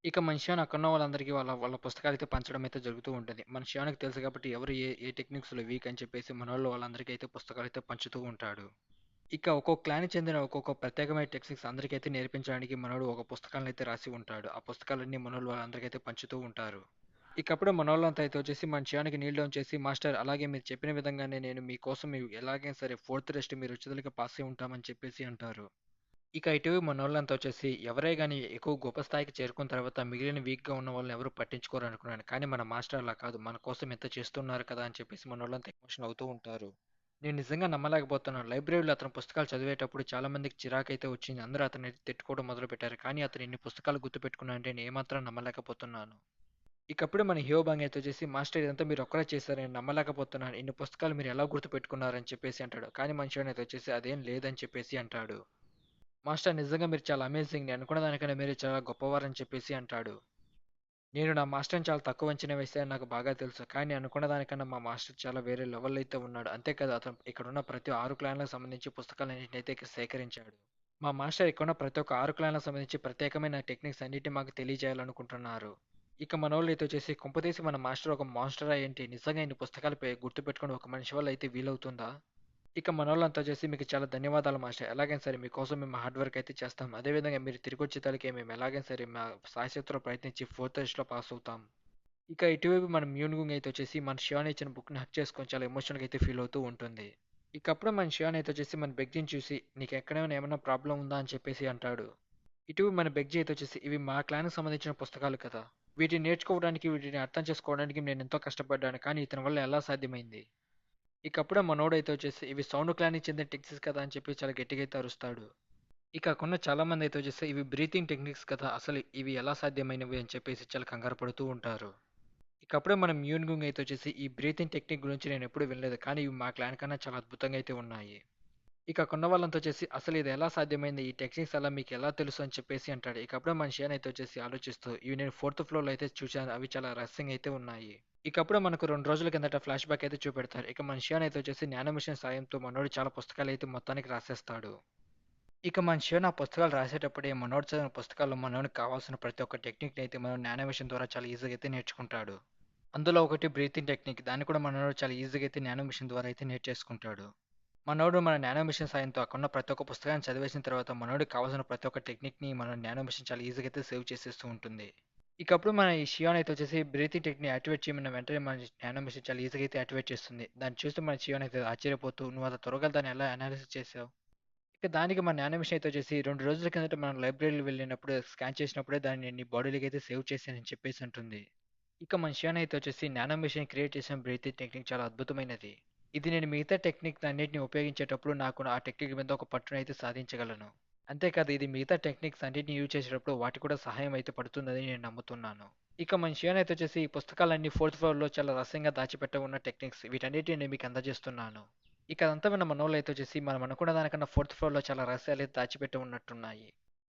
ఇక మన షియాన్ అక్కడున్న వాళ్ళందరికీ వాళ్ళ వాళ్ళ పుస్తకాలైతే పంచడం అయితే జరుగుతూ ఉంటుంది. మన షియాన్‌కి తెలుసు కాబట్టి ఎవరు ఏ టెక్నిక్స్‌లో వీక్ అని చెప్పేసి మనోళ్ళు వాళ్ళందరికీ అయితే పుస్తకాలైతే పంచుతూ ఉంటాడు. ఇక ఒక్కొక్క క్లాన్‌కి చెందిన ఒక్కొక్క ప్రత్యేకమైన టెక్నిక్స్ అందరికైతే నేర్పించడానికి మనోడు ఒక పుస్తకాలనైతే రాసి ఉంటాడు. ఆ పుస్తకాలన్నీ మనోళ్ళు వాళ్ళందరికైతే పంచుతూ ఉంటారు. ఇకప్పుడు మనోళ్ళంతా అయితే వచ్చేసి మన షియాన్‌కి నీల్ డౌన్ చేసి మాస్టర్ అలాగే మీరు చెప్పిన విధంగానే నేను మీకోసం ఎలాగైనా సరే ఫోర్త్ టెస్ట్ మీరు వచ్చేదలికి పాస్ అయి ఉంటామని చెప్పేసి అంటారు. ఇక ఇటువైపు మనోళ్ళంతా వచ్చేసి ఎవరే గాని ఎక్కువ గొప్ప స్థాయికి చేరుకున్న తర్వాత మిగిలిన వీక్‌గా ఉన్న వాళ్ళని ఎవరు పట్టించుకోరు అనుకున్నాను. కానీ మన మాస్టర్ అలా కాదు. మన కోసం ఇంత చేస్తున్నారు కదా! అని చెప్పేసి మనోళ్ళంతా ఎమోషన్ అవుతూ ఉంటారు. నేను నిజంగా నమ్మలేకపోతున్నాను. లైబ్రరీలో అతను పుస్తకాలు చదివేటప్పుడు చాలా మందికి చిరాకైతే వచ్చింది. అందరూ అతన్ని తిట్టుకోవడం మొదలుపెట్టారు. కానీ అతను ఇన్ని పుస్తకాలు గుర్తుపెట్టుకున్నాడంటే నేను ఏమాత్రం నమ్మలేకపోతున్నాను. ఇకప్పుడు మన హీరో బంగ్ అయితే వచ్చేసి మాస్టర్ ఇదంతా మీరు ఒక్కరే చేశారు. నేను నమ్మలేకపోతున్నాను. ఇన్ని పుస్తకాలు మీరు ఎలా గుర్తుపెట్టుకున్నారని చెప్పేసి అంటాడు. కానీ మనిషి అయితే వచ్చేసి అదేం లేదని చెప్పేసి అంటాడు. మాస్టర్ నిజంగా మీరు చాలా అమేజింగ్. నేను అనుకున్న దానికన్నా మీరు చాలా గొప్పవారని చెప్పేసి అంటాడు. నేను నా మాస్టర్‌ని చాలా తక్కువ అంచనా వేశానని నాకు బాగా తెలుసు. కానీ నేను అనుకున్న దానికన్నా మా మాస్టర్ చాలా వేరే లెవెల్‌లో అయితే ఉన్నాడు. అంతేకాదు అతను ఇక్కడున్న ప్రతి 6 క్లాన్‌లకు సంబంధించి పుస్తకాలన్నిటినైతే సేకరించాడు. మా మాస్టర్ ఇక్కడున్న ప్రతి ఒక్క 6 క్లాన్‌లకు సంబంధించి ప్రత్యేకమైన టెక్నిక్స్ అన్నిటిని మాకు తెలియజేయాలనుకుంటున్నారు. ఇక మనోళ్ళైతే వచ్చేసి కొంపదీసి మన మాస్టర్ ఒక మాన్స్టరా ఏంటి? నిజంగా ఇన్ని పుస్తకాలు గుర్తుపెట్టుకొని ఒక మనిషి వల్ల అయితే వీలవుతుందా? ఇక మనోళ్ళంతా వచ్చేసి మీకు చాలా ధన్యవాదాలు మాస్టర్. ఎలాగైనా సరే మీకోసం మేము హార్డ్ వర్క్ అయితే చేస్తాం. అదేవిధంగా మీరు తిరిగొచ్చేతలకే మేము ఎలాగైనా సరే మా శాయశక్తులా ప్రయత్నించి ఫోర్త్ టెస్ట్‌లో పాస్ అవుతాం. ఇక ఇటువైపు మన మ్యూన్గుంగ్ అయితే వచ్చేసి మన షియాన్ ఇచ్చిన బుక్‌ని హగ్ చేసుకొని చాలా ఎమోషనల్‌గా అయితే ఫీల్ అవుతూ ఉంటుంది. ఇక అప్పుడే మన షియాన్ అయితే వచ్చేసి మన బెగ్‌జిని చూసి నీకు ఎక్కడైనా ఏమైనా ప్రాబ్లమ్ ఉందా అని చెప్పేసి అంటాడు. ఇటు మన బెగ్‌జీ అయితే వచ్చేసి ఇవి మా క్లాన్‌కి సంబంధించిన పుస్తకాలు కదా! వీటిని నేర్చుకోవడానికి, వీటిని అర్థం చేసుకోవడానికి నేను ఎంతో కష్టపడ్డాను. కానీ ఇతని వల్ల ఎలా సాధ్యమైంది? ఇక అప్పుడే మనోడైతే వచ్చేసి ఇవి సౌండ్ క్లాన్‌కి చెందిన టెక్నిక్స్ కదా! అని చెప్పి చాలా గట్టిగా అయితే అరుస్తాడు. ఇక అక్కడున్న చాలా మంది అయితే వచ్చేసి ఇవి బ్రీతింగ్ టెక్నిక్స్ కదా! అసలు ఇవి ఎలా సాధ్యమైనవి అని చెప్పేసి చాలా కంగారు పడుతూ ఉంటారు. ఇక అప్పుడే మనం యూన్గుంగ్ అయితే వచ్చేసి ఈ బ్రీతింగ్ టెక్నిక్ గురించి నేను ఎప్పుడు వినలేదు. కానీ ఇవి మా క్లాన్ కన్నా చాలా అద్భుతంగా అయితే ఉన్నాయి. ఇక అక్కడున్న వాళ్ళంతా వచ్చేసి అసలు ఇది ఎలా సాధ్యమైంది? ఈ టెక్నిక్స్ అలా మీకు ఎలా తెలుసు అని చెప్పేసి అంటాడు. ఇక అప్పుడే మన షియాన్ అయితే వచ్చేసి ఆలోచిస్తూ ఇవి నేను ఫోర్త్ ఫ్లోర్‌లో అయితే చూశాను. అవి చాలా రహస్యంగా అయితే ఉన్నాయి. ఇక అప్పుడే మనకు 2 రోజుల కిందట ఫ్లాష్ బ్యాక్ అయితే చూపెడతారు. ఇక మన షియాన్ అయితే వచ్చేసి నానో మిషన్ సాయంతో మనోడు చాలా పుస్తకాలైతే మొత్తానికి రాసేస్తాడు. ఇక మన శివన్ ఆ పుస్తకాలు రాసేటప్పుడే మనోడు చదివిన పుస్తకాల్లో మనోడికి కావాల్సిన ప్రతి ఒక్క టెక్నిక్‌ని అయితే మనోడు నానోమేషన్ ద్వారా చాలా ఈజీగా అయితే నేర్చుకుంటాడు. అందులో ఒకటి బ్రీతింగ్ టెక్నిక్. దాన్ని కూడా మనోడు చాలా ఈజీగా అయితే నానోమేషన్ ద్వారా అయితే నేర్చేసుకుంటాడు. మనోడు మన నానోమేషన్ సాయంతో అక్కడున్న ప్రతి ఒక్క పుస్తకాన్ని చదివేసిన తర్వాత మనోడికి కావాల్సిన ప్రతి ఒక్క టెక్నిక్‌ని మన నానోమేషన్ చాలా ఈజీగా అయితే సేవ్ చేసేస్తూ ఉంటుంది. ఇకప్పుడు మన ఈ షియాన్ అయితే వచ్చేసి బ్రీతింగ్ టెక్నిక్‌ని యాక్టివేట్ చేయమన్న వెంటనే మన నానోమేషన్ చాలా ఈజీగా అయితే యాక్టివేట్ చేస్తుంది. దాన్ని చూస్తే మన షియాన్ అయితే ఆశ్చర్యపోతూ "నువ్వు అంత త్వరగా దాన్ని ఎలా అనాలిసిస్ చేసావు?" ఇక దానికి మన యానిమేషన్ అయితే వచ్చేసి 2 రోజుల కిందట మనం లైబ్రరీకి వెళ్ళినప్పుడు స్కాన్ చేసినప్పుడే దాన్ని నీ బాడీలోకి అయితే సేవ్ చేశానని చెప్పేసి అంటుంది. ఇక మన షియాన్ అయితే వచ్చేసి నానోమేషన్ క్రియేట్ చేసిన బ్రీతింగ్ టెక్నిక్ చాలా అద్భుతమైనది. ఇది నేను మిగతా టెక్నిక్ అన్నిటిని ఉపయోగించేటప్పుడు నాకు ఆ టెక్నిక్ మీద ఒక పట్టునైతే సాధించగలను. అంతేకాదు ఇది మిగతా టెక్నిక్స్ అన్నిటిని యూజ్ చేసేటప్పుడు వాటి కూడా సహాయం అయితే పడుతుందని నేను నమ్ముతున్నాను. ఇక మన షియాన్ అయితే వచ్చేసి ఈ పుస్తకాలన్నీ ఫోర్త్ ఫ్లోర్‌లో చాలా రహస్యంగా దాచిపెట్టి ఉన్న టెక్నిక్స్ వీటన్నిటిని నేను మీకు అందజేస్తున్నాను. ఇక అదంతా విన్న మనోళ్ళైతే వచ్చేసి మనం అనుకున్న దానికన్నా ఫోర్త్ ఫ్లోర్‌లో చాలా రహస్యాలైతే దాచిపెట్టి ఉన్నట్టున్నాయి.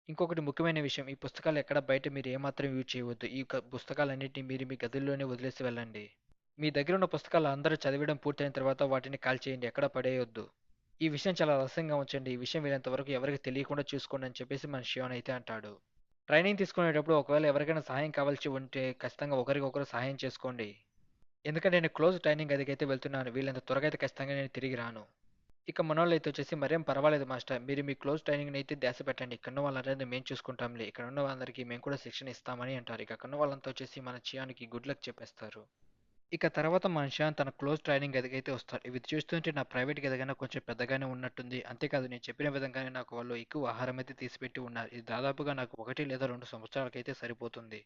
ఇంకొకటి ముఖ్యమైన విషయం ఈ పుస్తకాలు ఎక్కడ బయట మీరు ఏమాత్రం యూజ్ చేయవద్దు. ఈ పుస్తకాలన్నిటిని మీరు మీ గదుల్లోనే వదిలేసి వెళ్ళండి. మీ దగ్గర ఉన్న పుస్తకాలు అందరూ చదివడం పూర్తయిన తర్వాత వాటిని కాల్చేయండి. ఎక్కడ పడేయొద్దు. ఈ విషయం చాలా రహస్యంగా ఉంచండి. ఈ విషయం వీలైనంత వరకు ఎవరికీ తెలియకుండా చూసుకోండి అని చెప్పేసి మన షియాన్ అయితే అంటాడు. ట్రైనింగ్ తీసుకునేటప్పుడు ఒకవేళ ఎవరికైనా సహాయం కావాల్సి ఉంటే ఖచ్చితంగా ఒకరికొకరు సహాయం చేసుకోండి. ఎందుకంటే నేను క్లోజ్ ట్రైనింగ్ గదికైతే వెళ్తున్నాను. వీలైనంత త్వరగా అయితే ఖచ్చితంగా నేను తిరిగి రాను. ఇక మనోళ్ళైతే వచ్చేసి మరేం పర్వాలేదు మాస్టర్. మీరు మీ క్లోజ్ ట్రైనింగ్‌ని అయితే ధ్యాస పెట్టండి. ఇక్కడున్న వాళ్ళందరిని మేము చూసుకుంటాంలే. ఇక్కడున్న వాళ్ళందరికీ మేము కూడా శిక్షణ ఇస్తామని అంటారు. ఇక అక్కడున్న వాళ్ళంతా వచ్చేసి మన చియాన్‌కి గుడ్ లక్ చెప్పేస్తారు. ఇక తర్వాత మన చియాన్ తన క్లోజ్ ట్రైనింగ్ గదికైతే వస్తాడు. ఇవి చూస్తుంటే నా ప్రైవేట్ గది కన్నా కొంచెం పెద్దగానే ఉన్నట్టుంది. అంతేకాదు నేను చెప్పిన విధంగానే నాకు వాళ్ళు ఎక్కువ ఆహారం అయితే తీసిపెట్టి ఉన్నారు. ఇది దాదాపుగా నాకు 1 లేదా 2 సంవత్సరాలకైతే సరిపోతుంది.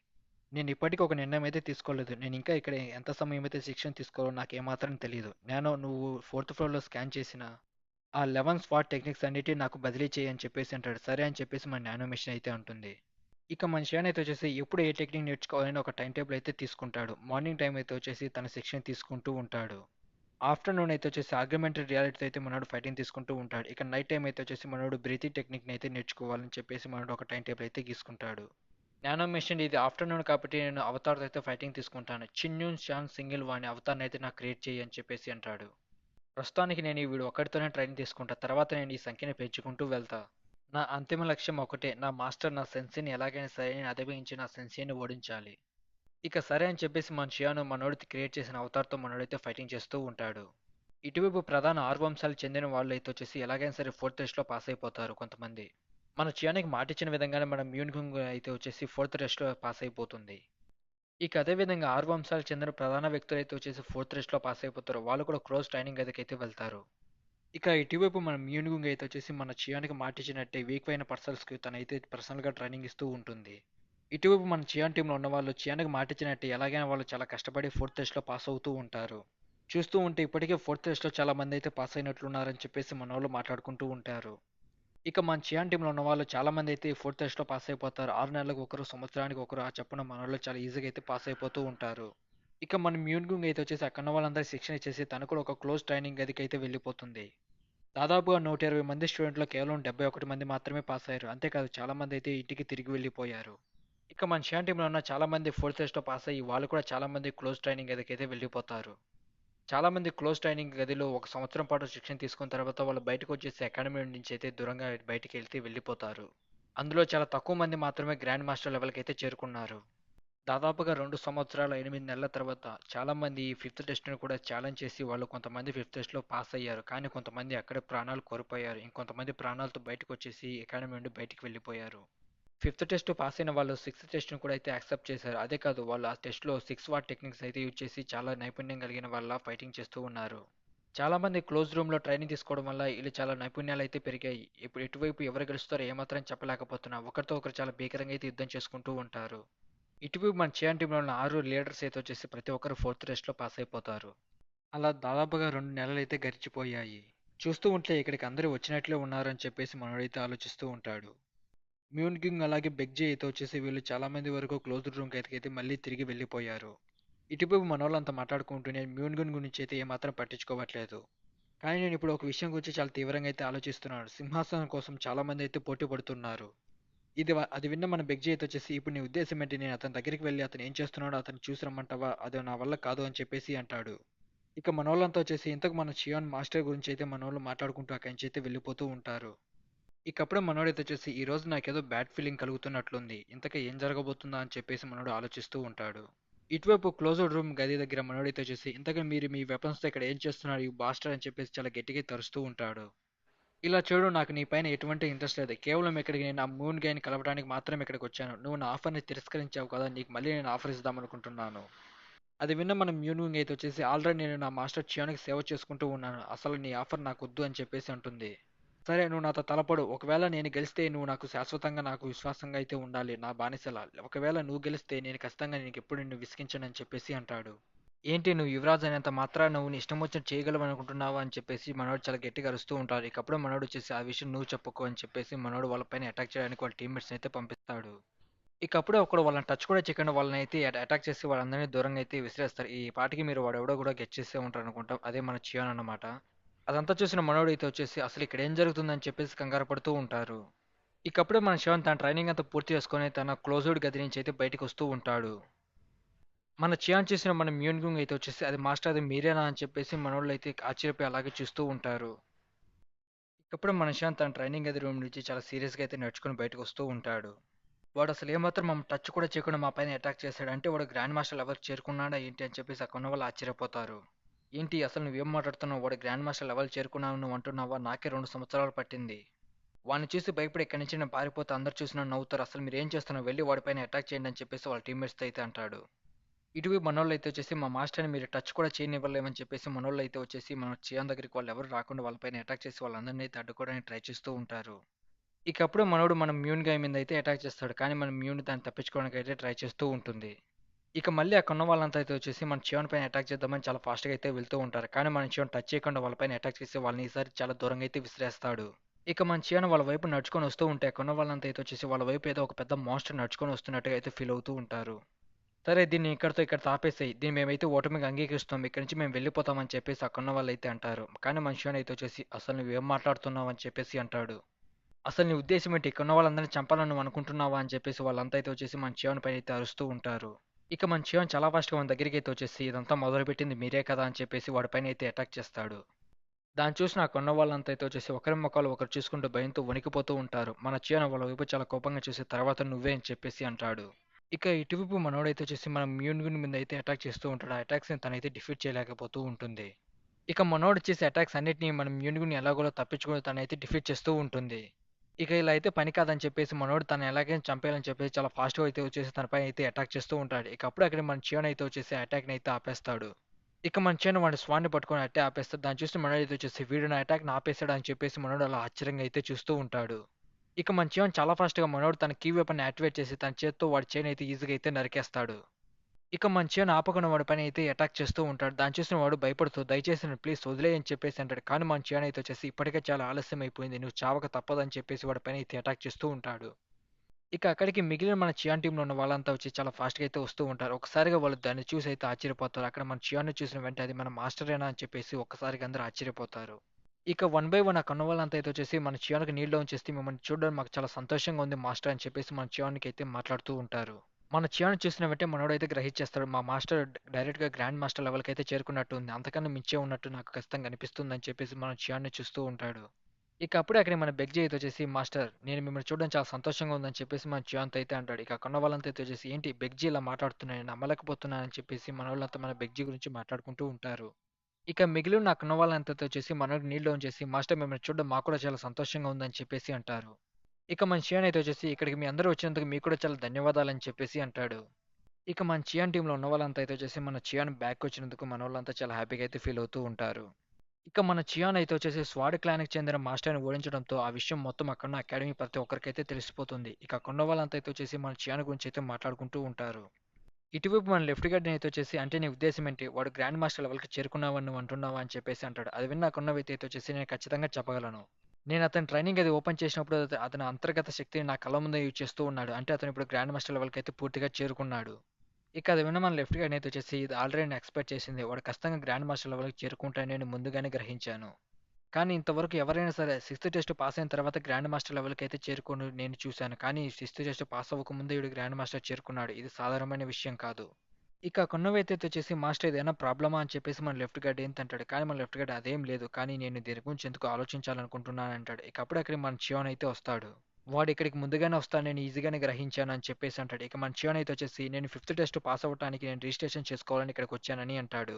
నేను ఇప్పటికి ఒక నిర్ణయం అయితే తీసుకోలేదు. నేను ఇంకా ఇక్కడ ఎంత సమయం అయితే శిక్షణ తీసుకోవాలో నాకేమాత్రం తెలీదు. నేను నువ్వు ఫోర్త్ ఫ్లోర్‌లో స్కాన్ చేసిన ఆ 11 స్వాట్ టెక్నిక్స్ అన్నిటిని నాకు బదిలీ చెయ్యి అని చెప్పేసి అంటాడు. సరే అని చెప్పేసి మన నానో మెషిన్ అయితే అంటుంది. ఇక మన షాన్ అయితే వచ్చేసి ఎప్పుడు ఏ టెక్నిక్ నేర్చుకోవాలని ఒక టైం టేబుల్ అయితే తీసుకుంటాడు. మార్నింగ్ టైం అయితే వచ్చేసి తన శిక్షణ తీసుకుంటూ ఉంటాడు. ఆఫ్టర్‌నూన్ అయితే వచ్చేసి ఆగ్మెంటెడ్ రియాలిటీతో అయితే మనోడు ఫైటింగ్ తీసుకుంటూ ఉంటాడు. ఇక నైట్ టైమ్ అయితే వచ్చేసి మనోడు బ్రీతింగ్ టెక్నిక్‌ని అయితే నేర్చుకోవాలని చెప్పేసి మనోడు ఒక టైం టేబుల్ అయితే గీసుకుంటాడు. నానో మెషిన్ ఇది ఆఫ్టర్‌నూన్ కాబట్టి నేను అవతార్‌తో అయితే ఫైటింగ్ తీసుకుంటాను. చిన్‌యూన్ షాన్ సింగిల్ వాని అవతార్‌ని అయితే నాకు క్రియేట్ చెయ్యి అని చెప్పేసి అంటాడు. ప్రస్తుతానికి నేను ఈ వీడు ఒక్కడితోనే ట్రైనింగ్ తీసుకుంటా. తర్వాత నేను ఈ సంఖ్యని పెంచుకుంటూ వెళ్తా. నా అంతిమ లక్ష్యం ఒకటే. నా మాస్టర్ నా సెన్సిని ఎలాగైనా సరే నేను అధిగమించి నా సెన్సిని ఓడించాలి. ఇక సరే అని చెప్పేసి మన షియాను మనోడికి క్రియేట్ చేసిన అవతార్‌తో మనోడైతే ఫైటింగ్ చేస్తూ ఉంటాడు. ఇటువైపు ప్రధాన 6 వంశాలకు చెందిన వాళ్ళైతే వచ్చేసి ఎలాగైనా సరే ఫోర్త్ టెస్ట్‌లో పాస్ అయిపోతారు కొంతమంది. మన చియానికి మాటిచ్చిన విధంగానే మన మ్యూన్గుంగ్ అయితే వచ్చేసి ఫోర్త్ టెస్ట్‌లో పాస్ అయిపోతుంది. ఇక అదే విధంగా 6 వంశాలకు చెందిన ప్రధాన వ్యక్తులైతే వచ్చేసి ఫోర్త్ టెస్ట్‌లో పాస్ అయిపోతారో వాళ్ళు కూడా క్లోజ్ ట్రైనింగ్ గదికైతే వెళ్తారు. ఇక ఇటువైపు మన మ్యూన్గుంగ్ అయితే వచ్చేసి మన చియానికి మాటిచ్చినట్టే వీక్ అయిన పర్సన్స్‌కి తనైతే పర్సనల్‌గా ట్రైనింగ్ ఇస్తూ ఉంటుంది. ఇటువైపు మన చియాన్ టీంలో ఉన్నవాళ్ళు చియాన్‌కి మాటిచ్చినట్టే ఎలాగైనా వాళ్ళు చాలా కష్టపడి ఫోర్త్ టెస్ట్‌లో పాస్ అవుతూ ఉంటారు. చూస్తూ ఉంటే ఇప్పటికే ఫోర్త్ టెస్ట్‌లో చాలా మందైతే పాస్ అయినట్లున్నారని చెప్పేసి మనోళ్ళు మాట్లాడుకుంటూ ఉంటారు. ఇక మన చియాన్ టీంలో ఉన్నవాళ్ళు చాలా మందైతే ఫోర్త్ టెస్ట్‌లో పాస్ అయిపోతారు. 6 నెలలకు ఒకరు, సంవత్సరానికి ఒకరు ఆ చప్పున మనోళ్ళు చాలా ఈజీగా అయితే పాస్ అయిపోతూ ఉంటారు. ఇక మన మ్యూన్గుంగ్ అయితే వచ్చేసి అక్కడున్న వాళ్ళందరికీ శిక్షణ ఇచ్చేసి తను కూడా ఒక క్లోజ్ ట్రైనింగ్ గదికైతే వెళ్ళిపోతుంది. దాదాపుగా 120 మంది స్టూడెంట్‌లో కేవలం 71 మంది మాత్రమే పాస్ అయ్యారు. అంతేకాదు చాలా మందైతే ఇంటికి తిరిగి వెళ్ళిపోయారు. ఇక మన షాన్ టీమ్‌లో ఉన్న చాలా మంది ఫోర్త్ టెస్ట్‌లో పాస్ అయ్యి వాళ్ళు కూడా చాలా మంది క్లోజ్ ట్రైనింగ్ గదికైతే వెళ్ళిపోతారు. చాలా మంది క్లోజ్ ట్రైనింగ్ గదిలో ఒక సంవత్సరం పాటు శిక్షణ తీసుకున్న తర్వాత వాళ్ళు బయటకొచ్చేసి అకాడమీ నుంచి అయితే దూరంగా బయటికెళ్తే వెళ్ళిపోతారు. అందులో చాలా తక్కువ మంది మాత్రమే గ్రాండ్ మాస్టర్ లెవెల్‌కైతే చేరుకున్నారు. దాదాపుగా 2 సంవత్సరాల 8 నెలల తర్వాత చాలా మంది ఈ ఫిఫ్త్ టెస్ట్‌ని కూడా ఛాలెంజ్ చేసి వాళ్ళు కొంతమంది ఫిఫ్త్ టెస్ట్‌లో పాస్ అయ్యారు. కానీ కొంతమంది అక్కడే ప్రాణాలు కోల్పోయారు. ఇంకొంతమంది ప్రాణాలతో బయటకొచ్చేసి అకాడమీ నుండి బయటికి వెళ్ళిపోయారు. ఫిఫ్త్ టెస్ట్ పాస్ అయిన వాళ్ళు సిక్స్త్ టెస్ట్‌ని కూడా అయితే యాక్సెప్ట్ చేశారు. అదే కాదు వాళ్ళు ఆ టెస్ట్‌లో 6 వాట్ టెక్నిక్స్ అయితే యూజ్ చేసి చాలా నైపుణ్యం కలిగిన వాళ్ళ ఫైటింగ్ చేస్తూ ఉన్నారు. చాలా మంది క్లోజ్ రూమ్‌లో ట్రైనింగ్ తీసుకోవడం వల్ల ఈళ్ళు చాలా నైపుణ్యాలయితే పెరిగాయి. ఇప్పుడు ఎటువైపు ఎవరు గెలుస్తారో ఏమాత్రం చెప్పలేకపోతున్నా. ఒకరితో ఒకరు చాలా భీకరంగా అయితే యుద్ధం చేసుకుంటూ ఉంటారు. ఇటువైపు మన చియాన్ టీమ్‌లో ఉన్న 6 లీడర్స్ అయితే వచ్చేసి ప్రతి ఒక్కరు ఫోర్త్ టెస్ట్‌లో పాస్ అయిపోతారు. అలా దాదాపుగా 2 నెలలైతే గడిచిపోయాయి. చూస్తూ ఉంటే ఇక్కడికి అందరూ వచ్చినట్లే ఉన్నారని చెప్పేసి మనోడైతే ఆలోచిస్తూ ఉంటాడు. మ్యూన్గింగ్ అలాగే బెగ్జీతో వచ్చేసి వీళ్ళు చాలా మంది వరకు క్లోజ్డ్ రూమ్‌కి అయితే మళ్ళీ తిరిగి వెళ్ళిపోయారు. ఇటువైపు మనోళ్ళంతా మాట్లాడుకుంటూ నేను మ్యూన్గిన్ గురించి అయితే ఏమాత్రం పట్టించుకోవట్లేదు. కానీ నేను ఇప్పుడు ఒక విషయం గురించి చాలా తీవ్రంగా అయితే ఆలోచిస్తున్నాను. సింహాసనం కోసం చాలా మంది అయితే పోటీ పడుతున్నారు. అది విన్న మన బెగ్జీ అయితే వచ్చేసి ఇప్పుడు నీ ఉద్దేశం ఏంటి? నేను అతని దగ్గరికి వెళ్లి అతను ఏం చేస్తున్నాడో అతన్ని చూసి రమ్మంటావా? అది నా వల్ల కాదు అని చెప్పేసి అంటాడు. ఇక మనోళ్ళంతా వచ్చేసి ఇంతకు మన చియాన్ మాస్టర్ గురించి అయితే మనోళ్ళు మాట్లాడుకుంటూ అక్కడి నుంచి అయితే వెళ్ళిపోతూ ఉంటారు. ఇకప్పుడే మనోడైతే వచ్చేసి ఈ రోజు నాకేదో బ్యాడ్ ఫీలింగ్ కలుగుతున్నట్లుంది. ఇంతకీ ఏం జరగబోతుందా అని చెప్పేసి మనోడు ఆలోచిస్తూ ఉంటాడు. ఇటువైపు క్లోజ్డ్ రూమ్ గది దగ్గర మనోడైతే వచ్చేసి ఇంతకీ మీరు మీ వెపన్స్‌తో ఇక్కడ ఏం చేస్తున్నారు ఈ బాస్టర్ అని చెప్పేసి చాలా గట్టిగా అరుస్తూ ఉంటాడు. ఇలా చూడు నాకు నీ పైన ఎటువంటి ఇంట్రెస్ట్ లేదు. కేవలం ఇక్కడికి నేను ఆ మూన్ గైని కలవడానికి మాత్రమే ఇక్కడికొచ్చాను. నువ్వు నా ఆఫర్‌ని తిరస్కరించావు కదా! నీకు మళ్ళీ నేను ఆఫర్ ఇద్దామనుకుంటున్నాను. అది విన్న మన మ్యూన్వింగ్ అయితే వచ్చేసి ఆల్రెడీ నేను నా మాస్టర్ చియాన్‌కి సేవ చేసుకుంటూ ఉన్నాను. అసలు నీ ఆఫర్ నాకొద్దు అని చెప్పేసి అంటుంది. సరే నువ్వు నాతో తలపడు. ఒకవేళ నేను గెలిస్తే నువ్వు నాకు శాశ్వతంగా నాకు విశ్వాసంగా అయితే ఉండాలి. నా బానిసలా. ఒకవేళ నువ్వు గెలిస్తే నేను ఖచ్చితంగా నీకెప్పుడు నిన్ను విసిగించనని చెప్పేసి అంటాడు. ఏంటి నువ్వు యువరాజు అయినంత మాత్రాన నువ్వు నీ ఇష్టం వచ్చినట్టు చేయగలవు అనుకుంటున్నావా అని చెప్పేసి మనోడు చాలా గట్టిగా అరుస్తూ ఉంటారు. ఇకప్పుడే మనోడు వచ్చేసి ఆ విషయం నువ్వు చెప్పుకో అని చెప్పేసి మనోడు వాళ్ళపైన అటాక్ చేయడానికి వాళ్ళ టీమ్మేట్స్ అయితే పంపిస్తాడు. ఇకప్పుడే ఒకడు వాళ్ళని టచ్ కూడా చేయకుండా వాళ్ళని అయితే అటాక్ చేసి వాళ్ళందరినీ దూరంగా అయితే విసిరేస్తారు. ఈ పాటికి మీరు వాడెవడో కూడా గెస్ చేసే ఉంటారు అనుకుంటా. అదే మన చియాన్ అన్నమాట. అదంతా చూసిన మనోడు అయితే వచ్చేసి అసలు ఇక్కడ ఏం జరుగుతుందని చెప్పేసి కంగారు పడుతూ ఉంటారు. ఇకప్పుడే మన శివన్ తన ట్రైనింగ్ అంతా పూర్తి చేసుకొని తన క్లోజ్డ్ గది నుంచి అయితే బయటకు వస్తూ ఉంటాడు. మన చియాన్ చేసిన మన మ్యూన్గుంగ్ అయితే వచ్చేసి అది మాస్టర్ అది మీరేనా అని చెప్పేసి మనోళ్ళు అయితే ఆశ్చర్యపోయి అలాగే చూస్తూ ఉంటారు. ఇకప్పుడు మన శివన్ తన ట్రైనింగ్ గది రూమ్ నుంచి చాలా సీరియస్గా అయితే నడుచుకొని బయటకు వస్తూ ఉంటాడు. వాడు అసలు ఏమాత్రం మమ్మల్ని టచ్ కూడా చేయకుండా మా పైన అటాక్ చేశాడు అంటే వాడు గ్రాండ్ మాస్టర్ లెవెల్ చేరుకున్నాడా ఏంటి అని చెప్పేసి అక్కడ ఉన్న వాళ్ళు ఆశ్చర్యపోతారు. ఏంటి అసలు నువ్వేం మాట్లాడుతున్నావు? వాడు గ్రాండ్ మాస్టర్ లెవెల్ చేరుకున్నావు నువ్వు అంటున్నావా? నాకే 2 సంవత్సరాలు పట్టింది. వాడిని చూసి భయపడి ఇక్కడి నుంచి నేను పారిపోతే అందరూ చూసి నన్ను నవ్వుతారు. అసలు మీరేం చేస్తున్నారు? వెళ్లి వాడిపైన అటాక్ చేయండి అని చెప్పేసి వాళ్ళ టీమ్మేట్స్‌తో అయితే అంటాడు. ఇటువైపు మనోళ్ళైతే వచ్చేసి మా మాస్టర్‌ని మీరు టచ్ కూడా చేయనివ్వలేమని చెప్పేసి మనోళ్ళైతే వచ్చేసి మన చియాన్ దగ్గరికి వాళ్ళెవరు రాకుండా వాళ్ళపైన అటాక్ చేసి వాళ్ళందరిని అయితే అడ్డుకోవడానికి ట్రై చేస్తూ ఉంటారు. ఇక అప్పుడే మనోడు మన మ్యూన్ గాయ్ మీద అయితే అటాక్ చేస్తాడు. కానీ మన మ్యూన్ దాన్ని తప్పించుకోవడానికి అయితే ట్రై చేస్తూ ఉంటుంది. ఇక మళ్ళీ అక్కడున్న వాళ్ళంతా అయితే వచ్చేసి మన చివన్ పైన అటాక్ చేద్దామని చాలా ఫాస్ట్‌గా అయితే వెళ్తూ ఉంటారు. కానీ మన చివన్ టచ్ చేయకుండా వాళ్ళపైన అటాక్ చేసి వాళ్ళని ఈసారి చాలా దూరంగా అయితే విసిరేస్తాడు. ఇక మన చియాన్ వాళ్ళ వైపు నడుచుకొని వస్తూ ఉంటే అక్కడున్న వాళ్ళంతా అయితే వచ్చేసి వాళ్ళ వైపు ఏదో ఒక పెద్ద మాన్‌స్టర్ నడుచుకొని వస్తున్నట్టుగా అయితే ఫీల్ అవుతూ ఉంటారు. సరే దీన్ని ఇక్కడ ఆపేసేయి. దీన్ని మేమైతే ఓటమికి అంగీకరిస్తాం. ఇక్కడి నుంచి మేము వెళ్ళిపోతామని చెప్పేసి అక్కడున్న వాళ్ళైతే అంటారు. కానీ మన చియాన్ అయితే వచ్చేసి అసలు నువ్వేం మాట్లాడుతున్నావు అని చెప్పేసి అంటాడు. అసలు నీ ఉద్దేశ్యం ఏంటి? ఇక్కడున్న వాళ్ళందరిని చంపాలని నువ్వు అనుకుంటున్నావా? అని చెప్పేసి వాళ్ళంతా అయితే వచ్చేసి మన చియాన్ పైన అయితే అరుస్తూ ఉంటారు. ఇక మన చియాన్ చాలా ఫాస్ట్‌గా మన దగ్గరికైతే వచ్చేసి ఇదంతా మొదలుపెట్టింది మీరే కదా! అని చెప్పేసి వాడిపైన అయితే అటాక్ చేస్తాడు. దాన్ని చూసి నాకున్న వాళ్ళంతా అయితే వచ్చేసి ఒకరి మొఖాలు ఒకరు చూసుకుంటూ భయంతో వణికిపోతూ ఉంటారు. మన చియాన్ వాళ్ళ వైపు చాలా కోపంగా చూసి తర్వాత నువ్వే అని చెప్పేసి అంటాడు. ఇక ఇటువైపు మనోడైతే వచ్చేసి మన మ్యూన్గున్ మీద అయితే అటాక్ చేస్తూ ఉంటాడు. ఆ అటాక్స్‌ని తనైతే డిఫీట్ చేయలేకపోతూ ఉంటుంది. ఇక మనోడు చేసే అటాక్స్ అన్నిటిని మన మ్యూన్గున్ ఎలాగోలా తప్పించుకొని తనైతే డిఫీట్ చేస్తూ ఉంటుంది. ఇక ఇలా అయితే పని కాదని చెప్పేసి మనోడు తనని ఎలాగైనా చంపేయాలని చెప్పేసి చాలా ఫాస్ట్‌గా అయితే వచ్చేసి తనపై అయితే అటాక్ చేస్తూ ఉంటాడు. ఇక అప్పుడు అక్కడ మన చియాన్ అయితే వచ్చేసి ఆ అటాక్‌ని అయితే ఆపేస్తాడు. ఇక మన చియాన్ వాడి స్వాన్‌ని పట్టుకొని అట్టే ఆపేస్తాడు. దాన్ని చూసి మనోడు అయితే వచ్చేసి వీడు నా అటాక్‌ని ఆపేసాడు అని చెప్పేసి మనోడు అలా ఆశ్చర్యంగా అయితే చూస్తూ ఉంటాడు. ఇక మన చియాన్ చాలా ఫాస్ట్‌గా మనోడు తన కీ వెపన్‌ని యాక్టివేట్ చేసి తన చేత్తో వాడి చైన్ అయితే ఈజీగా అయితే నరికేస్తాడు. ఇక మన చియాన్ ఆపకుండా వాడి పైన అయితే అటాక్ చేస్తూ ఉంటాడు. దాన్ని చూసిన వాడు భయపడుతూ దయచేసి నన్ను ప్లీజ్ వదిలేయ్ అని చెప్పేసి అంటాడు. కానీ మన చియాన్ అయితే వచ్చేసి ఇప్పటికే చాలా ఆలస్యం అయిపోయింది. నువ్వు చావక తప్పదని చెప్పేసి వాడి పైన అయితే అటాక్ చేస్తూ ఉంటాడు. ఇక అక్కడికి మిగిలిన మన చియాన్ టీమ్‌లో ఉన్న వాళ్ళంతా వచ్చి చాలా ఫాస్ట్‌గా అయితే వస్తూ ఉంటారు. ఒక్కసారిగా వాళ్ళు దాన్ని చూసి అయితే ఆశ్చర్యపోతారు. అక్కడ మన చియాన్‌ని చూసిన వెంటనే అది మన మాస్టరేనా అని చెప్పేసి ఒక్కసారిగా అందరూ ఆశ్చర్యపోతారు. ఇక వన్ బై వన్ అక్కడ ఉన్న వాళ్ళంతా అయితే వచ్చేసి మన చియాన్‌కి నీల్ డౌన్ చేసి మిమ్మల్ని చూడడానికి మాకు చాలా సంతోషంగా ఉంది మాస్టర్ అని చెప్పేసి మన చియాన్‌కి అయితే మాట్లాడుతూ ఉంటారు. మన చియాన్ చూసిన వెంటనే మనోడైతే గ్రహించేస్తాడు. మా మాస్టర్ డైరెక్ట్‌గా గ్రాండ్ మాస్టర్ లెవెల్‌కి అయితే చేరుకున్నట్టు ఉంది. అంతకన్నా మించే ఉన్నట్టు నాకు ఖచ్చితంగా అనిపిస్తుంది అని చెప్పేసి మన చియాన్‌ని చూస్తూ ఉంటాడు. ఇక అప్పుడే అక్కడికి మన బెగ్‌జీ అయితే వచ్చేసి, "మాస్టర్ నేను మిమ్మల్ని చూడడం చాలా సంతోషంగా ఉందని" చెప్పేసి మన చియాన్‌తో అయితే అంటాడు. ఇక అక్కడున్న వాళ్ళంతా అయితే వచ్చేసి, "ఏంటి బెగ్‌జీ ఇలా మాట్లాడుతున్నాడు నేను నమ్మలేకపోతున్నాను" అని చెప్పేసి మనోళ్ళంతా మన బెగ్‌జీ గురించి మాట్లాడుకుంటూ ఉంటారు. ఇక మిగిలిన అక్కడున్న వాళ్ళంతా వచ్చేసి మనోడికి నీల్ డౌన్ చేసి, "మాస్టర్ మిమ్మల్ని చూడడం మాకు కూడా చాలా సంతోషంగా ఉందని" చెప్పేసి అంటారు. ఇక మన చియాన్ అయితే వచ్చేసి, "ఇక్కడికి మీ అందరూ వచ్చినందుకు మీకు కూడా చాలా ధన్యవాదాలని" చెప్పేసి అంటాడు. ఇక మన చియాన్ టీమ్‌లో ఉన్న వాళ్ళంతా అయితే వచ్చేసి మన చియాన్ బ్యాక్‌కొచ్చినందుకు మనోళ్ళంతా చాలా హ్యాపీగా అయితే ఫీల్ అవుతూ ఉంటారు. ఇక మన చియాన్ అయితే వచ్చేసి స్వాడ్ క్లాన్‌కి చెందిన మాస్టర్‌ని ఓడించడంతో ఆ విషయం మొత్తం అక్కడున్న అకాడమీ ప్రతి ఒక్కరికైతే తెలిసిపోతుంది. ఇక అక్కడున్న వాళ్ళంతా అయితే వచ్చేసి మన చియాన్ గురించి అయితే మాట్లాడుకుంటూ ఉంటారు. ఇటువైపు మన లెఫ్ట్ గార్డ్‌ని అయితే వచ్చేసి అంటే నీ ఉద్దేశ్యం ఏంటి? వాడు గ్రాండ్ మాస్టర్ లెవెల్‌కి చేరుకున్నావని నువ్వు అంటున్నావా? అని చెప్పేసి అంటాడు. అది విన్న అక్కడున్న వ్యక్తి అయితే వచ్చేసి నేను ఖచ్చితంగా చెప్పగలను. నేను అతని ట్రైనింగ్ అది ఓపెన్ చేసినప్పుడు అతని అంతర్గత శక్తిని నా కళ్ళ ముందే యూజ్ చేస్తూ ఉన్నాడు. అంటే అతను ఇప్పుడు గ్రాండ్ మాస్టర్ లెవెల్‌కి అయితే పూర్తిగా చేరుకున్నాడు. ఇక అది విన్న మన లెఫ్ట్ గార్డ్ అయితే వచ్చేసి ఇది ఆల్రెడీ నేను ఎక్స్‌పెక్ట్ చేసింది. వాడు ఖచ్చితంగా గ్రాండ్ మాస్టర్ లెవెల్‌కి చేరుకుంటాడని నేను ముందుగానే గ్రహించాను. కానీ ఇంతవరకు ఎవరైనా సరే సిక్స్త్ టెస్ట్ పాస్ అయిన తర్వాత గ్రాండ్ మాస్టర్ లెవెల్‌కి అయితే చేరుకోను నేను చూశాను. కానీ సిక్స్త్ టెస్ట్ పాస్ అవ్వకముందే వీడు గ్రాండ్ మాస్టర్ చేరుకున్నాడు. ఇది సాధారణమైన విషయం కాదు. ఇక కొన్నవైతే వచ్చేసి మాస్టర్ ఇదేమైనా ప్రాబ్లమా అని చెప్పేసి మన లెఫ్ట్ గార్డ్ ఏంతంటాడు. కానీ మన లెఫ్ట్ గార్డ్ అదేం లేదు. కానీ నేను దీని గురించి ఎందుకో ఆలోచించాలనుకుంటున్నాను అంటాడు. ఇక అప్పుడే అక్కడికి మన చియాన్ అయితే వస్తాడు. వాడు ఇక్కడికి ముందుగానే వస్తాను నేను ఈజీగానే గ్రహించాను అని చెప్పేసి అంటాడు. ఇక మన చియాన్ అయితే వచ్చేసి నేను ఫిఫ్త్ టెస్ట్ పాస్ అవ్వడానికి నేను రిజిస్ట్రేషన్ చేసుకోవాలని ఇక్కడికి వచ్చానని అంటాడు.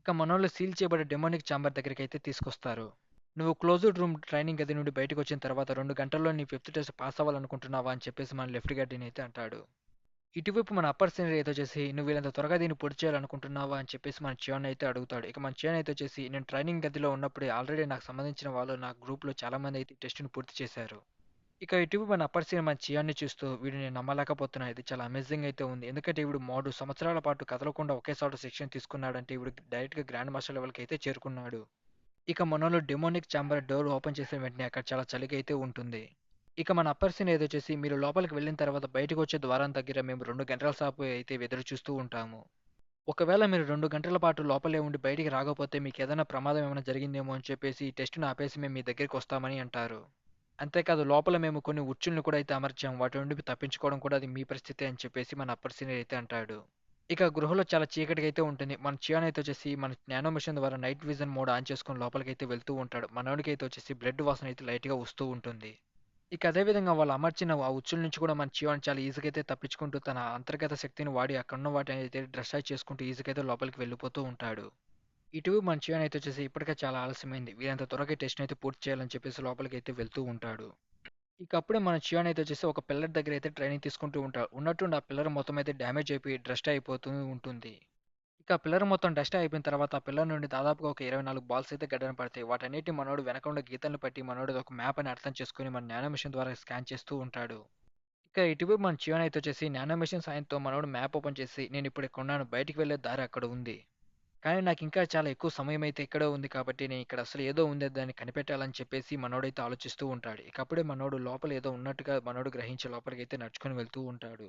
ఇక మనోళ్ళు సీల్ చేయబడే డెమోనిక్ చాంబర్ దగ్గరికి అయితే తీసుకొస్తారు. నువ్వు క్లోజ్డ్ రూమ్ ట్రైనింగ్ గది నుండి బయటకు వచ్చిన తర్వాత 2 గంటల్లో నీ ఫిఫ్త్ టెస్ట్ పాస్ అవ్వాలనుకుంటున్నావా అని చెప్పేసి మన లెఫ్ట్ గార్డ్ అయితే అంటాడు. ఇటువైపు మన అప్పర్ సీనియర్ అయితే వచ్చేసి "నువ్వు వీళ్ళంత త్వరగా దీన్ని పూర్తి చేయాలనుకుంటున్నావా?" అని చెప్పేసి మన చియాన్ అయితే అడుగుతాడు. ఇక మన చియాన్ అయితే వచ్చేసి "నేను ట్రైనింగ్ గదిలో ఉన్నప్పుడే ఆల్రెడీ నాకు సంబంధించిన వాళ్ళు నా గ్రూప్‌లో చాలామంది అయితే ఈ టెస్ట్‌ని పూర్తి చేశారు." ఇక ఇటువైపు మన అప్పర్ సీనియర్ మన చియాన్‌ని చూస్తూ "వీడిని నేను నమ్మలేకపోతున్నా. ఇది చాలా అమేజింగ్ అయితే ఉంది. ఎందుకంటే వీడు 3 సంవత్సరాల పాటు కదలకుండా ఒకే చోట శిక్షణ తీసుకున్నాడంటే వీడు డైరెక్ట్‌గా గ్రాండ్ మాస్టర్ లెవెల్‌కి అయితే చేరుకున్నాడు." ఇక మనోళ్ళు డెమోనిక్ చాంబర్ డోర్ ఓపెన్ చేసిన వెంటనే అక్కడ చాలా చలిగా అయితే ఉంటుంది. ఇక మన అప్పర్ సీన్ ఏదొచ్చేసి మీరు లోపలికి వెళ్ళిన తర్వాత బయటకొచ్చే ద్వారం దగ్గర మేము 2 గంటల సేపు అయితే ఎదురు చూస్తూ ఉంటాము. ఒకవేళ మీరు 2 గంటల పాటు లోపలే ఉండి బయటికి రాకపోతే మీకేదైనా ప్రమాదం ఏమైనా జరిగిందేమో అని చెప్పేసి ఈ టెస్ట్‌ని ఆపేసి మేము మీ దగ్గరికొస్తామని అంటారు. అంతేకాదు లోపల మేము కొన్ని ఉచ్చుల్ని కూడా అయితే అమర్చాం. వాటి నుండి తప్పించుకోవడం కూడా అది మీ పరిస్థితే అని చెప్పేసి మన అప్పర్ సీనియర్ అయితే అంటాడు. ఇక గృహలో చాలా చీకటిగా అయితే ఉంటుంది. మన చియాన్ అయితే వచ్చేసి మన నానో మిషన్ ద్వారా నైట్ విజన్ మోడ్ ఆన్ చేసుకొని లోపలికైతే వెళ్తూ ఉంటాడు. మనోడికైతే వచ్చేసి బ్లడ్ వాసన అయితే లైట్‌గా వస్తూ ఉంటుంది. ఇక అదే విధంగా వాళ్ళు అమర్చిన ఆ ఉచ్చుల నుంచి కూడా మన చియాన్ చాలా ఈజీగా అయితే తప్పించుకుంటూ తన అంతర్గత శక్తిని వాడి అక్కడున్న వాటిని అయితే డ్రెస్సైజ్ చేసుకుంటూ ఈజీగా అయితే లోపలికి వెళ్ళిపోతూ ఉంటాడు. ఇటు మన చియాన్ అయితే వచ్చేసి ఇప్పటికే చాలా ఆలస్యమైంది. వీరంత త్వరగా ఈ టెస్ట్‌ని అయితే పూర్తి చేయాలని చెప్పేసి లోపలికైతే వెళ్తూ ఉంటాడు. ఇక అప్పుడే మన చియాన్ అయితే వచ్చేసి ఒక పిల్లర్ దగ్గర అయితే ట్రైనింగ్ తీసుకుంటూ ఉంటాడు. ఉన్నట్టుండి ఆ పిల్లర్ మొత్తం అయితే డ్యామేజ్ అయిపోయి డస్ట్ అయిపోతూ ఉంటుంది. ఇక ఆ పిల్లర్ మొత్తం డస్ట్ అయిపోయిన తర్వాత ఆ పిల్లర్ నుండి దాదాపుగా ఒక 24 బాల్స్ అయితే గడ్డన పడతాయి. వాటన్నిటిని మనోడు వెనక ఉన్న గీతలను పట్టి మనోడు అదొక మ్యాప్ అని అర్థం చేసుకొని మన నానో మిషన్ ద్వారా స్కాన్ చేస్తూ ఉంటాడు. ఇక ఇటువైపు మన చియోన్ అయితే వచ్చేసి నానో మిషన్ సాయంతో మనోడు మ్యాప్ ఓపెన్ చేసి నేను ఇప్పుడు ఇక్కడ ఉన్నాను. బయటికి వెళ్ళే దారి అక్కడ ఉంది. కానీ నాకింకా చాలా ఎక్కువ సమయమైతే ఇక్కడే ఉంది కాబట్టి నేనిక్కడ అసలు ఏదో ఉంది దాన్ని కనిపెట్టాలని చెప్పేసి మనోడైతే ఆలోచిస్తూ ఉంటాడు. ఇక అప్పుడే మనోడు లోపల ఏదో ఉన్నట్టుగా మనోడు గ్రహించి లోపలికైతే నడుచుకొని వెళ్తూ ఉంటాడు.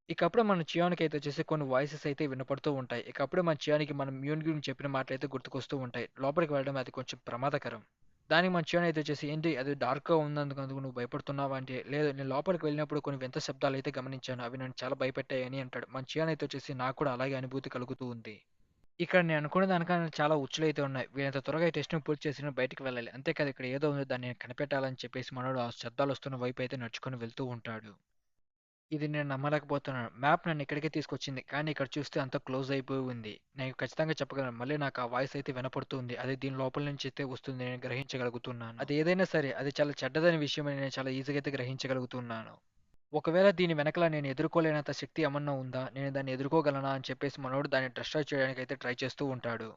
ఇక అప్పుడే మన చియాన్‌కైతే వచ్చేసి కొన్ని వాయిసెస్ అయితే వినపడుతూ ఉంటాయి. ఇక అప్పుడే మన చియాన్‌కి మనం మ్యూన్ గురించి చెప్పిన మాటలైతే గుర్తుకొస్తూ ఉంటాయి. లోపలికి వెళ్ళడం అది కొంచెం ప్రమాదకరం. దానికి మన చియాన్ అయితే వచ్చేసి ఏంటి అది డార్క్‌గా ఉన్నందుకందుకు నువ్వు భయపడుతున్నావా అంటే, లేదు నేను లోపలికి వెళ్ళినప్పుడు కొన్ని వింత శబ్దాలైతే గమనించాను. అవి నన్ను చాలా భయపెట్టాయని అంటాడు. మన చియాన్ అయితే వచ్చేసి నాకు కూడా అలాగే అనుభూతి కలుగుతూ ఉంది. ఇక్కడ నేను అనుకున్న దానికన్నా చాలా ఉచ్చులైతే ఉన్నాయి. వీలైనంత త్వరగా ఈ టెస్ట్‌ని పూర్తి చేసి నేను బయటికి వెళ్ళాలి. అంతేకాదు ఇక్కడ ఏదో ఉంది దాన్ని నేను కనిపెట్టాలని చెప్పేసి మనోడు ఆ శబ్దాలొస్తున్న వైపు అయితే నడుచుకొని వెళ్తూ ఉంటాడు. ఇది నేను నమ్మలేకపోతున్నాను. మ్యాప్ నన్ను ఇక్కడికే తీసుకొచ్చింది. కానీ ఇక్కడ చూస్తే అంతా క్లోజ్ అయిపోయి ఉంది. నేను ఖచ్చితంగా చెప్పగలను. మళ్ళీ నాకు ఆ వాయిస్ అయితే వినపడుతుంది. అది దీని లోపల నుంచి అయితే వస్తుంది. నేను గ్రహించగలుగుతున్నాను. అది ఏదైనా సరే అది చాలా చెడ్డదని విషయమని నేను చాలా ఈజీగా అయితే గ్రహించగలుగుతున్నాను. ఒకవేళ దీని వెనకాల నేను ఎదుర్కోలేనంత శక్తి ఏమన్నా ఉందా? నేను దాన్ని ఎదుర్కోగలనా? అని చెప్పేసి మనోడు దాన్ని డిస్ట్రాయ్ చేయడానికైతే ట్రై చేస్తూ ఉంటాడు.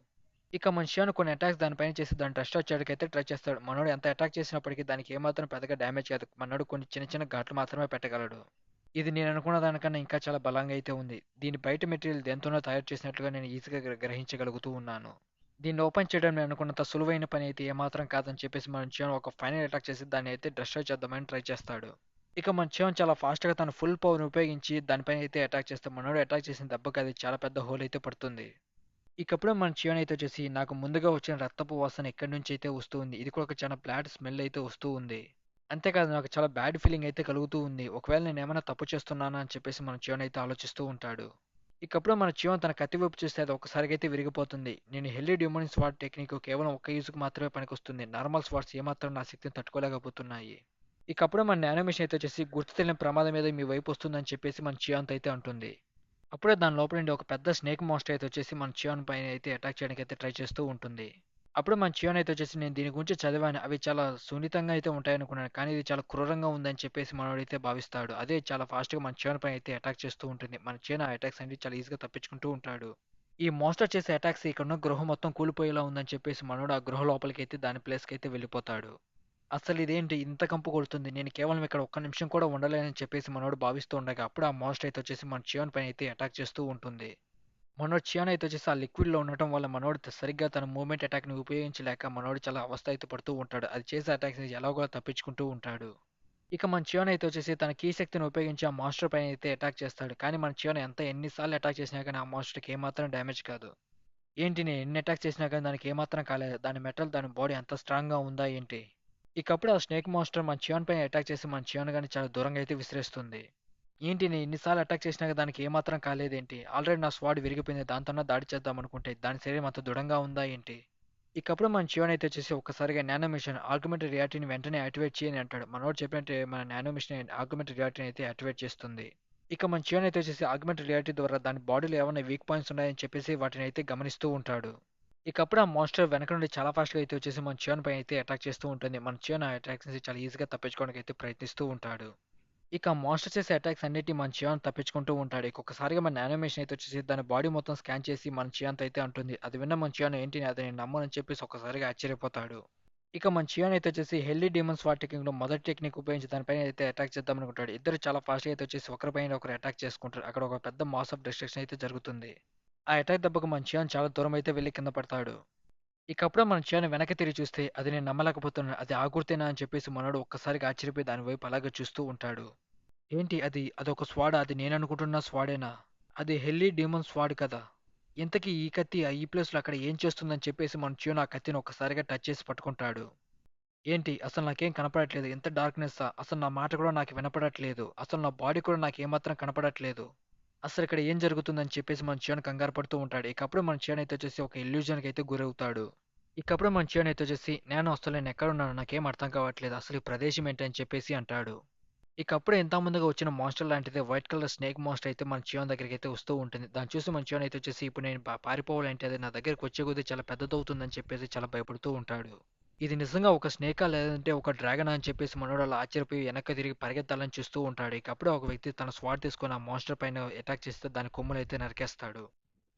ఇక మనిషి కొన్ని అటాక్స్ దానిపైన చేసి దాన్ని డిస్ట్రాయ్ చేయడానికైతే ట్రై చేస్తాడు. మనోడు ఎంత అటాక్ చేసినప్పటికీ దానికి ఏమాత్రం పెద్దగా డ్యామేజ్ కాదు. మనోడు కొన్ని చిన్న చిన్న ఘాట్లు మాత్రమే పెట్టగలడు. ఇది నేననుకున్న దానికన్నా ఇంకా చాలా బలంగా అయితే ఉంది. దీని బయట మెటీరియల్ దేనితోనో తయారు చేసినట్లుగా నేను ఈజీగా గ్రహించగలుగుతూ ఉన్నాను. దీన్ని ఓపెన్ చేయడం నేను అనుకున్నంత సులువైన పని అయితే ఏమాత్రం కాదని చెప్పేసి మన చియాన్ ఒక ఫైనల్ అటాక్ చేసి దాన్ని అయితే డిస్ట్రాయ్ చేద్దామని ట్రై చేస్తాడు. ఇక మన చియాన్ చాలా ఫాస్ట్‌గా తన ఫుల్ పవర్‌ని ఉపయోగించి దానిపైన అయితే అటాక్ చేస్తే మనోడు అటాక్ చేసిన దెబ్బకి అది చాలా పెద్ద హోల్ అయితే పడుతుంది. ఇకప్పుడే మన చియాన్ అయితే వచ్చేసి నాకు ముందుగా వచ్చిన రక్తపు వాసన ఎక్కడి నుంచి అయితే వస్తూ ఉంది. ఇది కూడా ఒక చాలా బ్యాడ్ స్మెల్ అయితే వస్తూ ఉంది. అంతేకాదు నాకు చాలా బ్యాడ్ ఫీలింగ్ అయితే కలుగుతూ ఉంది. ఒకవేళ నేనేమైనా తప్పు చేస్తున్నానా అని చెప్పేసి మన చియోన్ అయితే ఆలోచిస్తూ ఉంటాడు. ఇకప్పుడు మన చియోన్ తన కత్తి వైపు చూస్తే అది ఒక్కసారిగా అయితే విరిగిపోతుంది. నేను హెల్లీ డెమోన్ స్వాడ్ టెక్నిక్ కేవలం ఒక్క యూజ్‌కి మాత్రమే పనికొస్తుంది. నార్మల్ స్వాడ్స్ ఏమాత్రం నా శక్తిని తట్టుకోలేకపోతున్నాయి. ఇకప్పుడే మన యానిమేషన్ అయితే వచ్చేసి గుర్తు తెలియని ప్రమాదం ఏదో మీ వైపు వస్తుందని చెప్పేసి మన చియాన్‌తో అయితే అంటుంది. అప్పుడే దాని లోపల నుండి ఒక పెద్ద స్నేక్ మాన్స్టర్ అయితే వచ్చేసి మన చియాన్ పైన అయితే అటాక్ చేయడానికి అయితే ట్రై చేస్తూ ఉంటుంది. అప్పుడు మన చియాన్ అయితే వచ్చేసి నేను దీని గురించి చదివాను. అవి చాలా సున్నితంగా అయితే ఉంటాయనుకున్నాను. కానీ ఇది చాలా క్రూరంగా ఉందని చెప్పేసి మనోడైతే భావిస్తాడు. అదే చాలా ఫాస్ట్‌గా మన చియాన్ పైన అయితే అటాక్ చేస్తూ ఉంటుంది. మన చియాన్ ఆ అటాక్స్ అన్ని చాలా ఈజీగా తప్పించుకుంటూ ఉంటాడు. ఈ మాన్స్టర్ చేసే అటాక్స్ ఇక్కడున్న గృహ మొత్తం కూలిపోయేలా ఉందని చెప్పేసి మనోడు ఆ గృహ లోపలికైతే దాని ప్లేస్‌కైతే వెళ్ళిపోతాడు. అసలిదేంటి ఇంత కంపు కొడుతుంది. నేను కేవలం ఇక్కడ ఒక్క నిమిషం కూడా ఉండలేనని చెప్పేసి మనోడు భావిస్తూ ఉండగా అప్పుడు ఆ మాన్స్టర్ అయితే వచ్చేసి మన చియాన్ పైన అయితే అటాక్ చేస్తూ ఉంటుంది. మనోడు చియాన్ అయితే వచ్చేసి ఆ లిక్విడ్‌లో ఉండటం వల్ల మనోడు సరిగ్గా తన మూవ్‌మెంట్ అటాక్‌ని ఉపయోగించలేక మనోడు చాలా అవస్థ అయితే పడుతూ ఉంటాడు. అది చేసే అటాక్స్‌ని ఎలాగోలా తప్పించుకుంటూ ఉంటాడు. ఇక మన చియాన్ అయితే వచ్చేసి తన కీ శక్తిని ఉపయోగించి ఆ మాన్స్టర్ పైన అయితే అటాక్ చేస్తాడు. కానీ మన చియాన్ ఎన్ని సార్లు అటాక్ చేసినా కానీ ఆ మాన్స్టర్‌కి ఏమాత్రం డ్యామేజ్ కాదు. ఏంటి నేను ఎన్ని అటాక్ చేసినా కానీ దానికి ఏమాత్రం కాలేదు. దాని మెటల్ దాని బాడీ అంత స్ట్రాంగ్‌గా ఉందా ఏంటి? ఇకప్పుడు ఆ స్నేక్ మాన్స్టర్ మన చియాన్ పైన అటాక్ చేసి మన చియాన్ గాని చాలా దూరంగా అయితే విసిరేస్తుంది. ఏంటి నేను ఇన్ని సార్లు అటాక్ చేసినా దానికి ఏమాత్రం కాలేదేంటి? ఆల్రెడీ నా స్వాడ్ విరిగిపోయింది. దాంతోన్నా దాడి చేద్దామనుకుంటే దాని శరీరం అంత దృఢంగా ఉందా ఏంటి? ఇకప్పుడు మన చియాన్ అయితే వచ్చేసి ఒక్కసారిగా నానో మిషన్ ఆగ్మెంటెడ్ రియాలిటీని వెంటనే యాక్టివేట్ చేయని అంటాడు. మనోడు చెప్పినట్టే మన నానో మిషన్ ఆగ్మెంటెడ్ రియాలిటీని అయితే యాక్టివేట్ చేస్తుంది. ఇక మన చియాన్ అయితే వచ్చేసి ఆగ్మెంటెడ్ రియాలిటీ ద్వారా దాని బాడీలో ఏమైనా వీక్ పాయింట్స్ ఉన్నాయని చెప్పేసి వాటిని అయితే గమనిస్తూ ఉంటాడు. ఇకప్పుడు ఆ మాన్స్టర్ వెనక నుండి చాలా ఫాస్ట్‌గా అయితే వచ్చేసి మన చియాన్ పైన అయితే అటాక్ చేస్తూ ఉంటుంది. మన చియాన్ ఆ అటాక్స్ నుంచి చాలా ఈజీగా తప్పించుకోవడానికి అయితే ప్రయత్నిస్తూ ఉంటాడు. ఇక ఆ మాన్స్టర్ చేసే అటాక్స్ అన్నిటిని మన చియాన్ తప్పించుకుంటూ ఉంటాడు. ఇక ఒక్కసారిగా మన యానిమేషన్ అయితే వచ్చేసి దాని బాడీ మొత్తం స్కాన్ చేసి మన చియాన్‌తో అయితే అంటుంది. అది విన్న మన చియాన్ ఏంటి అది నేను నమ్మనని చెప్పేసి ఒక్కసారిగా ఆశ్చర్యపోతాడు. ఇక మన చియాన్ అయితే వచ్చేసి హెల్లీ డీమన్ స్వాట్ టెక్నిక్‌లో మొదటి టెక్నిక్ ఉపయోగించి దానిపైన అయితే అటాక్ చేద్దామనుకుంటాడు. ఇద్దరు చాలా ఫాస్ట్‌గా అయితే వచ్చేసి ఒకరిపైన ఒకరు అటాక్ చేసుకుంటారు. అక్కడ ఒక పెద్ద మాస్ ఆఫ్ డిస్ట్రక్షన్ అయితే జరుగుతుంది. ఆ అటాక్ దెబ్బకు మన చియాన్ చాలా దూరం అయితే వెళ్లి కింద పడతాడు. ఇకప్పుడే మన చియాన్ వెనక్కి తిరిగి చూస్తే అది నేను నమ్మలేకపోతున్నాను. అది ఆ గుర్తేనా అని చెప్పేసి మనోడు ఒక్కసారిగా ఆశ్చర్యపోయి దాని వైపు అలాగే చూస్తూ ఉంటాడు. ఏంటి అది? అదొక స్వాడా? అది నేననుకుంటున్న స్వాడేనా? అది హెల్లీ డీమన్ స్వాడ్ కదా! ఇంతకీ ఈ కత్తి ఈ ప్లేస్‌లో అక్కడ ఏం చేస్తుందని చెప్పేసి మన చియోన్ ఆ కత్తిని ఒక్కసారిగా టచ్ చేసి పట్టుకుంటాడు. ఏంటి అసలు నాకేం కనపడట్లేదు. ఇంత డార్క్‌నెస్సా? అసలు నా మాట కూడా నాకు వినపడట్లేదు. అసలు నా బాడీ కూడా నాకేమాత్రం కనపడట్లేదు. అసలిక్కడ ఏం జరుగుతుందని చెప్పేసి మన చియాన్ కంగారు పడుతూ ఉంటాడు. ఇకప్పుడు మన చియాన్ అయితే వచ్చేసి ఒక ఇల్యూజన్‌కి అయితే గురవుతాడు. ఇకప్పుడు మన చియాన్ అయితే వచ్చేసి నేను అసలు నేనెక్కడున్నానో నాకేం అర్థం కావట్లేదు. అసలు ఈ ప్రదేశం ఏంటి అని చెప్పేసి అంటాడు. ఇకప్పుడే ఇంతకు ముందుగా వచ్చిన మాన్స్టర్ లాంటిదే వైట్ కలర్ స్నేక్ మాన్స్టర్ అయితే మన చియాన్ దగ్గరికైతే వస్తూ ఉంటుంది. దాన్ని చూసి మన చియాన్ అయితే వచ్చేసి ఇప్పుడు నేను పారిపోవాలంటే అది నా దగ్గరికి వచ్చే కొద్దీ చాలా పెద్దదవుతుందని చెప్పేసి చాలా భయపడుతూ ఉంటాడు. ఇది నిజంగా ఒక స్నేకా లేదంటే ఒక డ్రాగనా అని చెప్పేసి మనోడు అలా ఆశ్చర్యపోయి వెనక్కి తిరిగి పరిగెత్తాలని చూస్తూ ఉంటాడు. ఇక అప్పుడే ఒక వ్యక్తి తన స్వాడ్ తీసుకొని ఆ మాన్స్టర్ పైన అటాక్ చేస్తే దాని కొమ్ములైతే నరికేస్తాడు.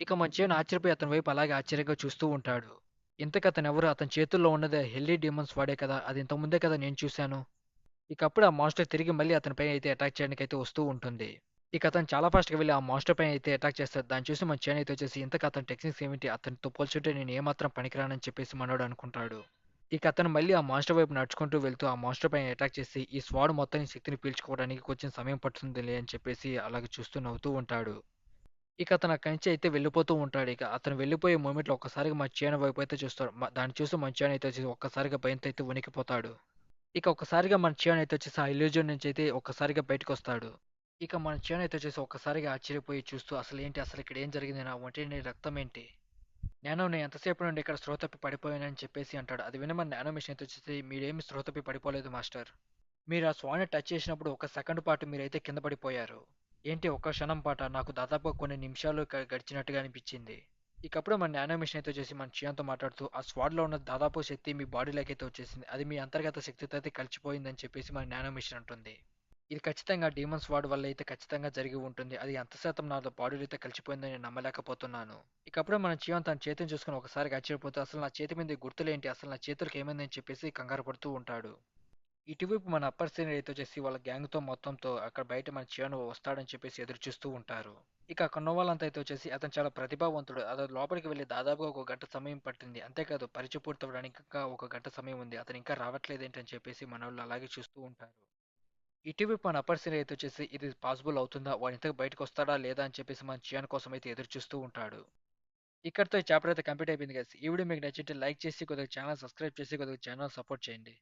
ఇక మన చియాన్ ఆశ్చర్యపోయి అతని వైపు అలాగే ఆశ్చర్యంగా చూస్తూ ఉంటాడు. ఇంతకి అతనెవరు? అతని చేతుల్లో ఉన్నది హెల్దీ డీమన్స్ వాడే కదా! అది ఇంతకు ముందే కదా నేను చూశాను. ఇక అప్పుడు ఆ మాన్‌స్టర్ తిరిగి మళ్ళీ అతనిపై అయితే అటాక్ చేయడానికైతే వస్తూ ఉంటుంది. ఇక అతను చాలా ఫాస్ట్‌గా వెళ్లి ఆ మాన్‌స్టర్ పైన అయితే అటాక్ చేస్తాడు. దాన్ని చూసి మన చియాన్ అయితే వచ్చేసి ఇంతకి అతని టెక్నిక్స్ ఏమిటి? అతనితో పోల్చుంటే నేను ఏమాత్రం పనికిరానని చెప్పేసి మనోడు అనుకుంటాడు. ఇక అతను మళ్ళీ ఆ మాన్‌స్టర్ వైపు నడుచుకుంటూ వెళ్తూ ఆ మాన్‌స్టర్ పైన అటాక్ చేసి ఈ స్వాడ్ మొత్తానికి శక్తిని పీల్చుకోవడానికి కొంచెం సమయం పడుతుందిలే అని చెప్పేసి అలాగే చూస్తూ నవ్వుతూ ఉంటాడు. ఇక అతను అక్కడి నుంచి అయితే వెళ్ళిపోతూ ఉంటాడు. ఇక అతను వెళ్ళిపోయే మూమెంట్‌లో ఒక్కసారిగా మన చియాన్ వైపు అయితే చూస్తాడు. దాన్ని చూసి మన చియాన్ అయితే వచ్చేసి ఒక్కసారిగా భయంతో అయితే వణికిపోతాడు. ఇక ఒక్కసారిగా మన చియాన్ అయితే వచ్చేసి ఆ ఇల్యూజన్ నుంచి అయితే ఒక్కసారిగా బయటకొస్తాడు. ఇక మన చియాన్ అయితే వచ్చేసి ఒక్కసారిగా ఆశ్చర్యపోయి చూస్తూ అసలేంటి? అసలు ఇక్కడ ఏం జరిగింది? నా ఒంటి రక్తం ఏంటి? నేను ఎంతసేపు నుండి ఇక్కడ స్పృహ తప్పి పడిపోయానని చెప్పేసి అంటాడు. అది విని మన నానో మిషన్ అయితే వచ్చేసి మీరేమి స్పృహ తప్పి పడిపోలేదు మాస్టర్. మీరు ఆ స్వాన్‌ని టచ్ చేసినప్పుడు ఒక సెకండ్ పాటు మీరైతే కింద పడిపోయారు. ఏంటి ఒక్క క్షణం పాట? నాకు దాదాపుగా కొన్ని నిమిషాలు గడిచినట్టుగా అనిపించింది. ఇక అప్పుడే మన నానో మిషన్ అయితే వచ్చేసి మన చియాన్‌తో మాట్లాడుతూ ఆ స్వాడ్‌లో ఉన్న దాదాపు శక్తి మీ బాడీలోకైతే వచ్చేసింది. అది మీ అంతర్గత శక్తితో అయితే కలిసిపోయిందని చెప్పేసి మన నానో మిషన్ అంటుంది. ఇది ఖచ్చితంగా డీమన్ స్వాడ్ వల్ల అయితే ఖచ్చితంగా జరిగి ఉంటుంది. అది ఎంత శాతం నా బాడీలో అయితే కలిసిపోయిందని నేను నమ్మలేకపోతున్నాను. ఇక అప్పుడే మన చియాన్ తన చేతిని చూసుకొని ఒకసారిగా ఆశ్చర్యపోతూ అసలు నా చేతి మీద ఈ గుర్తులేంటి? అసలు నా చేతులకి ఏమైందని చెప్పేసి కంగారు పడుతూ ఉంటాడు. ఇటువైపు మన అప్పర్ సీనియర్ అయితే వచ్చేసి వాళ్ళ గ్యాంగ్‌తో మొత్తంతో అక్కడ బయట మన చియాన్ వస్తాడని చెప్పేసి ఎదురు చూస్తూ ఉంటారు. ఇక అక్కడ ఉన్న వాళ్ళంతా అయితే వచ్చేసి అతను చాలా ప్రతిభావంతుడు. అతను లోపలికి వెళ్లి దాదాపుగా ఒక గంట సమయం పట్టింది. అంతేకాదు పరిచయం పూర్తవ్వడానికి ఇంకా ఒక గంట సమయం ఉంది. అతను ఇంకా రావట్లేదేంటని చెప్పేసి మనోళ్ళు అలాగే చూస్తూ ఉంటారు. ఇటువైపు మన అప్పర్ సీనియర్ అయితే వచ్చేసి ఇది పాసిబుల్ అవుతుందా? వాడు ఇంతకు బయటకొస్తాడా లేదా అని చెప్పేసి మన చియాన్ కోసం అయితే ఎదురు చూస్తూ ఉంటాడు. ఇక్కడితో ఈ చాప్టర్ అయితే కంప్లీట్ అయిపోయింది గైస్. ఈ వీడియో మీకు నచ్చితే లైక్ చేసి కొద్దిగా ఛానల్ సబ్స్క్రైబ్ చేసి కొద్దిగా ఛానల్ సపోర్ట్ చేయండి.